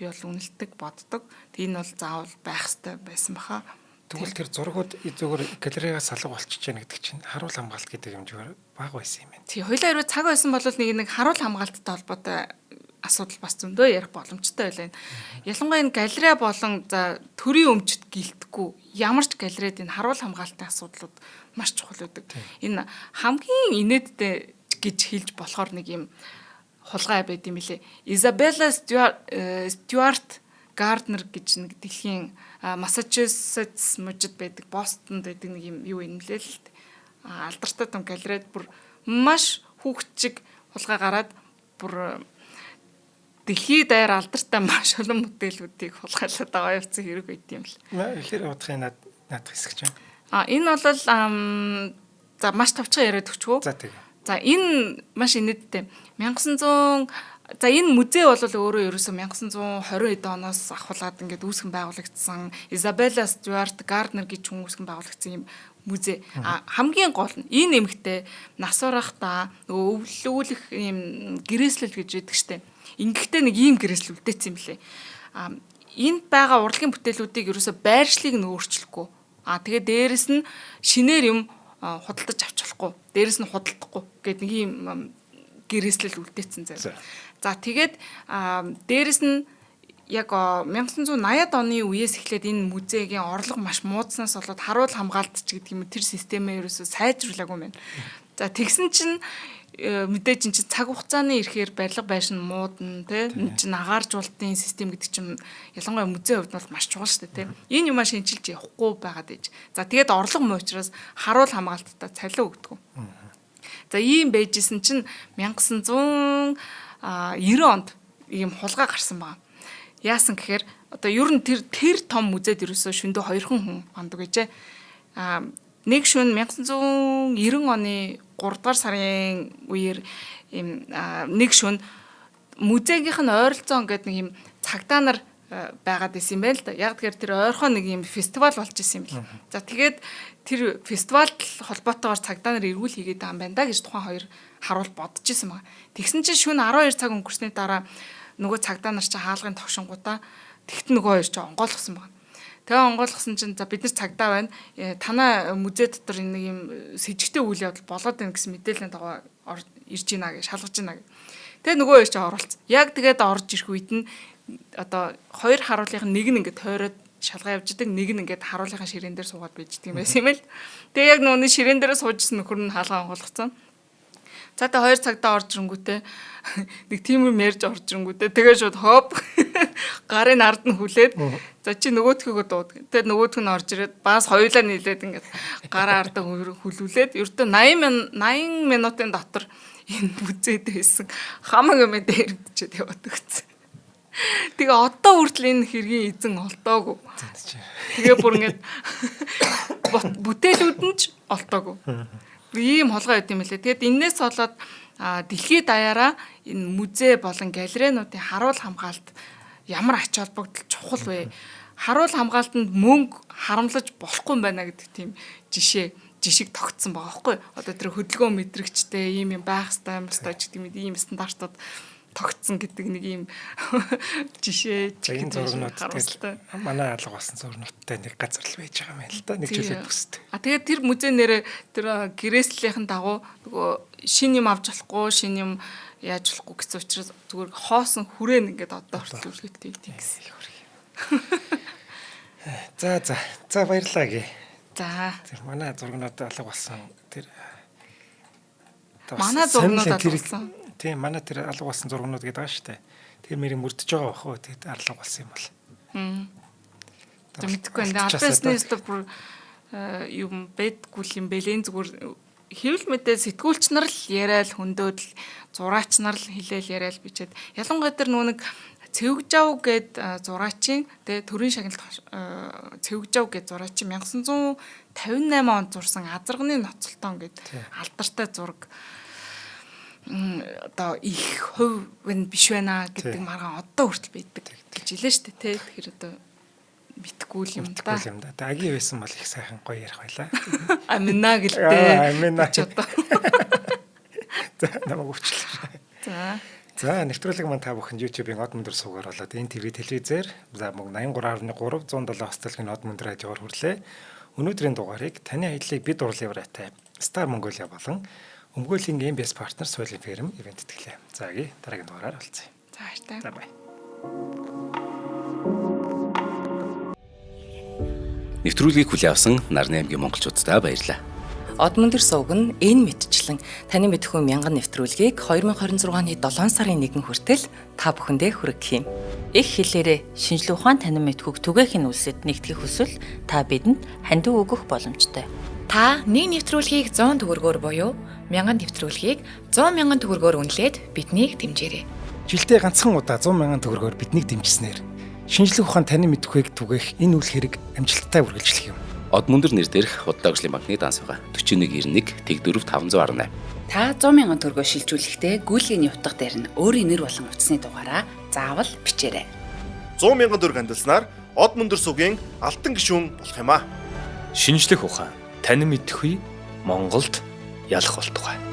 би бол үнэлдэг, боддог. Энэ бол заавал байх ёстой байсан баха. Тэгвэл тэр зургууд зөвхөн галерейгаас алга болчихж байна гэдэг чинь харуул хамгаалт гэдэг хэмжээгээр бага байсан юм байна. Тий, хоёулаа хэрвээ цаг байсан бол нэг харуул хамгаалттай холбоотой асуудал бас зөндөө ярих боломжтой байлаа. Ялангуяа энэ галерей болон за төрийн өмчт гэлтэхгүй ямар ч галерейд энэ харуул хамгаалтын асуудлууд маш чухал байдаг. Энэ хамгийн инээдтэй гэж хэлж болохоор нэг юм хулгай байд юм лээ. Изабелла Стюарт Гарднер гэж нэг дэлхийн Массачусетс мужид байдаг, Бостонд байдаг нэг юм юу юм лээ л. Алдартай том галерейд бүр маш хүүхчиг хулгай гараад бүр дэлхийд даяар алдартай маш олон бүтээлүүдийг хулгайлаад байгаа явцсан хэрэг байт юм л. Ихэр удахын наадах хэсэг чинь. Энэ бол за маш товчхон яриад өгчгөө. За тийм. За энэ маш инээдтэй. 1900 за энэ музей бол өөрөө ерөөсөө 1920 эд оноос ахуулаад ингээд үүсгэн байгуулагдсан Изабелла Стюарт Гарднер гэж хүн үүсгэн байгуулагдсан юм музей. Хамгийн гол нь энэ эмэгтэй нас барахта нөгөө өвлүүлэх юм гэрээслэл гэж яддаг штеп. Ингэхдээ нэг ийм гэрээслэл үлдээсэн юм лээ. Энд байгаа урлагийн бүтээлүүдийг ерөөсөө байршлыг нь өөрчлөхгүй. Тэгээд дээрэс нь шинээр юм худалдаж авч болохгүй. Дээрэс нь худалдахгүй гэдэг нэг ийм гэрээслэл үлдээсэн зав. За тэгээд дээрэс нь яг 1980-ад оны үеэс эхлээд энэ музейгийн орлого маш муудснаас болоод харуул хамгаалт ч гэдэг юм тэр системээ ерөөсөө сайжруулаагүй байна. За тэгсэн чинь мэдээж энэ чинь цаг хугацааны ирэхээр барилга байшин муудна тий энэ чинь агааржуулалтын систем гэдэг чинь ялангуяа музейн хувьд бол маш чухал шүү дээ тий энэ юм маш шинжилж явахгүй байгаад ээж. За тэгээд орлого муу учраас харуул хамгаалттай цалин өгдөг. За ийм байжсэн чинь 1990 онд ийм хулгай гарсан байна. Яасан гэхээр одоо ер нь тэр том музейд ерөөсөө шөндөө 2 хүн бандаг гэжээ. Нэг шөнө 1990 оны 3 дугаар сарын үеэр ийм нэг шөнө музейгийнх нь ойролцоон гэдэг нэг юм цагдаа нар байгаад исэн юм байна л да. Яг тэгэхээр тэр ойрхон нэг юм фестивал болж исэн юм л. За тэгээд тэр фестивалд холбоотойгоор цагдаа нар эргүүл хийгээд байгаа юм байна да гэж тухайн хоёр харуул бодож исэн байгаа. Тэгсэн чинь шөнө 12 цаг өнгөрсний дараа нөгөө цагдаа нар чи хаалгын тогшингуудаа тэгт нөгөө хоёр чи онгойлгосон байна. Тэгээ онгойлгосон чинь за бид нар цагдаа байна. Танай музей дотор нэг юм с ิจ гтэй үйл явдал болоод байна гэсэн мэдээллийн дагуу ирж гинэ гэж шалгаж гинэ гэх. Тэгээ нөгөө хоёр чи оролцсон. Яг тэгээд орж ирэх үед нь одоо хоёр харуулын нэг нь ингээд тойроод шалгаа явж идэг, нэг нь ингээд харуулын ширээн дээр суугаад байж идэг юм байсан юм л. Тэгээ яг нөгөө ширээн дээр суужсэн нөхөр нь хаалгаа онгойлгосон. За тэ хоёр цагтаа орж ирэнгүүтээ нэг тийм юм ярьж орж ирэнгүүтээ тэгээ шууд хоп гарын ард нь хүлээд за чи нөгөөдхийгөө дууд. Тэгээ нөгөөдх нь орж ирээд баас хоёулаа нийлээд ингээд гарын ардаа хүлүүлээд ердөө 80 минутын дотор энэ бүзээд байсан хамаг юм дээрдчихэд яваад өгсөн. Тэгээ одоо хүртэл энэ хэргийн эзэн олдоогүй. Тэгээ бүр ингээд бүтээлүүд нь ч олдоогүй. Ийм холгой байт юм лээ. Тэгэд энээс болоод дэлхийд даяараа энэ музей болон галерейнуудын харуул хамгаалалт ямар ач холбогдол чухал вэ? Харуул хамгаалтанд мөнгө харамлаж болохгүй юм байна гэдэг тийм жишиг тогтсон байгаа байхгүй. Одоо тэр хөдөлгөөн мэдрэгчтэй ийм юм байх ёстой юм ёстой гэдэг юм ийм стандартууд тогтсон гэдэг нэг ийм жишээ энэ зургнууд тэгэл манай алга болсон зургнуудтай нэг газар л байж байгаа юм л да. Нэг жилийн бүстэй. Тэгээд тэр музей нэрээ тэр гэрээслэлийн дагуу нөгөө шин юм авч болохгүй, шин юм яаж болохгүй гэсэн учраас зүгээр хоосон хүрээн ингээд одоо хүртэл үлгэттэй гэсэн. За баярлалаа гээ. За. Тэр манай зургнууд алга болсон. Тэр манай зургнууд алга болсон. Тийм манай тэр алга болсон зургнууд гэдэг байгаа шүү дээ. Тэр мэрийг мөрдөж байгаа бах уу. Тэгээд алга болсон юм бол. Тэг мэдгүй энэ альбаснээс бүр юм бэдгүүл юм бэлэн зүгээр хэвлэл мэдээ сэтгүүлч нар л яриад хөндөд л зураач нар л хэлээл яриад бичээд ялангуяа тэр нүг Цэвгжав гээд зураачийн тэгээ төрийн шагналт Цэвгжав гээд зураачийн 1958 онд зурсан Азарганы ноцолтон гээд алдартай зураг одоо их хувь нь биш байна гэдэг маргаан одоо хүртэл байдаг гэж хэлээ шүү дээ тий. Тэгэхээр одоо мэдгүй юм да. Тэгээ агийн байсан бол их сайхан гоё ярих байлаа. Амина гэлтэй. Амина ч одоо. За намайг өвчлээ. За нэвтрүүлэг маань та бүхэн YouTube-ийн Од Мөндөр суугаар болоод NTV телевизээр за мөг 83.3 107 хостолгийн Од Мөндөр радиогоор хүрлээ. Өнөөдрийн дугаарыг таны аяллыг бид урлын вараатай Star Mongolia болон өмгөөлийн MBS партнер Соёлын ферм ивент тэтгэлээ. За дараагийн дугаараар олцъя. За баярлалаа. За бай. Нэвтрүүлгийг хүлээн авсан Нарны аймгийн монголчуудаа баярлалаа. Од Мөндөр сувг нь энэ мэдчлэн таны мэдхүйн мянган нэвтрүүлгийг 2026 оны 7 сарын 1 хүртэл та бүхэндээ хүргэх юм. Их хэлээрээ шинжлэх ухаан танин мэдхүйг түгээхийн үлсэд нэгтгэх хүсвэл та бидэнд хандив өгөх боломжтой. Та нэг нэвтрүүлгийг 100 төгрөгөөр буюу 1000 нэвтрүүлгийг 100 мянган төгрөгөөр үнэлээд биднийг дэмжээрэй. Жилдээ ганцхан удаа 100 мянган төгрөгөөр биднийг дэмжснээр шинжлэх ухаан танин мэдхүйг түгээх энэ үйл хэрэг амжилттай үргэлжлэх юм. Од Мөндөр нэр дээрх Худалдаа өвчлийн банкны данс байгаа 4191 Тэг 4 518. Та 100 мянган төгрөгөөр шилжүүлэхдээ гүйлгээний утга дээр нь өөрийн нэр болон утасны дугаараа заавал бичээрэй. 100 мянган төгрөг хандалснаар Од Мөндөр сувгийн алтан гишүүн болох юм а. Шинжлэх ухаан танин мэдхгүй Монголд ялах болтугай.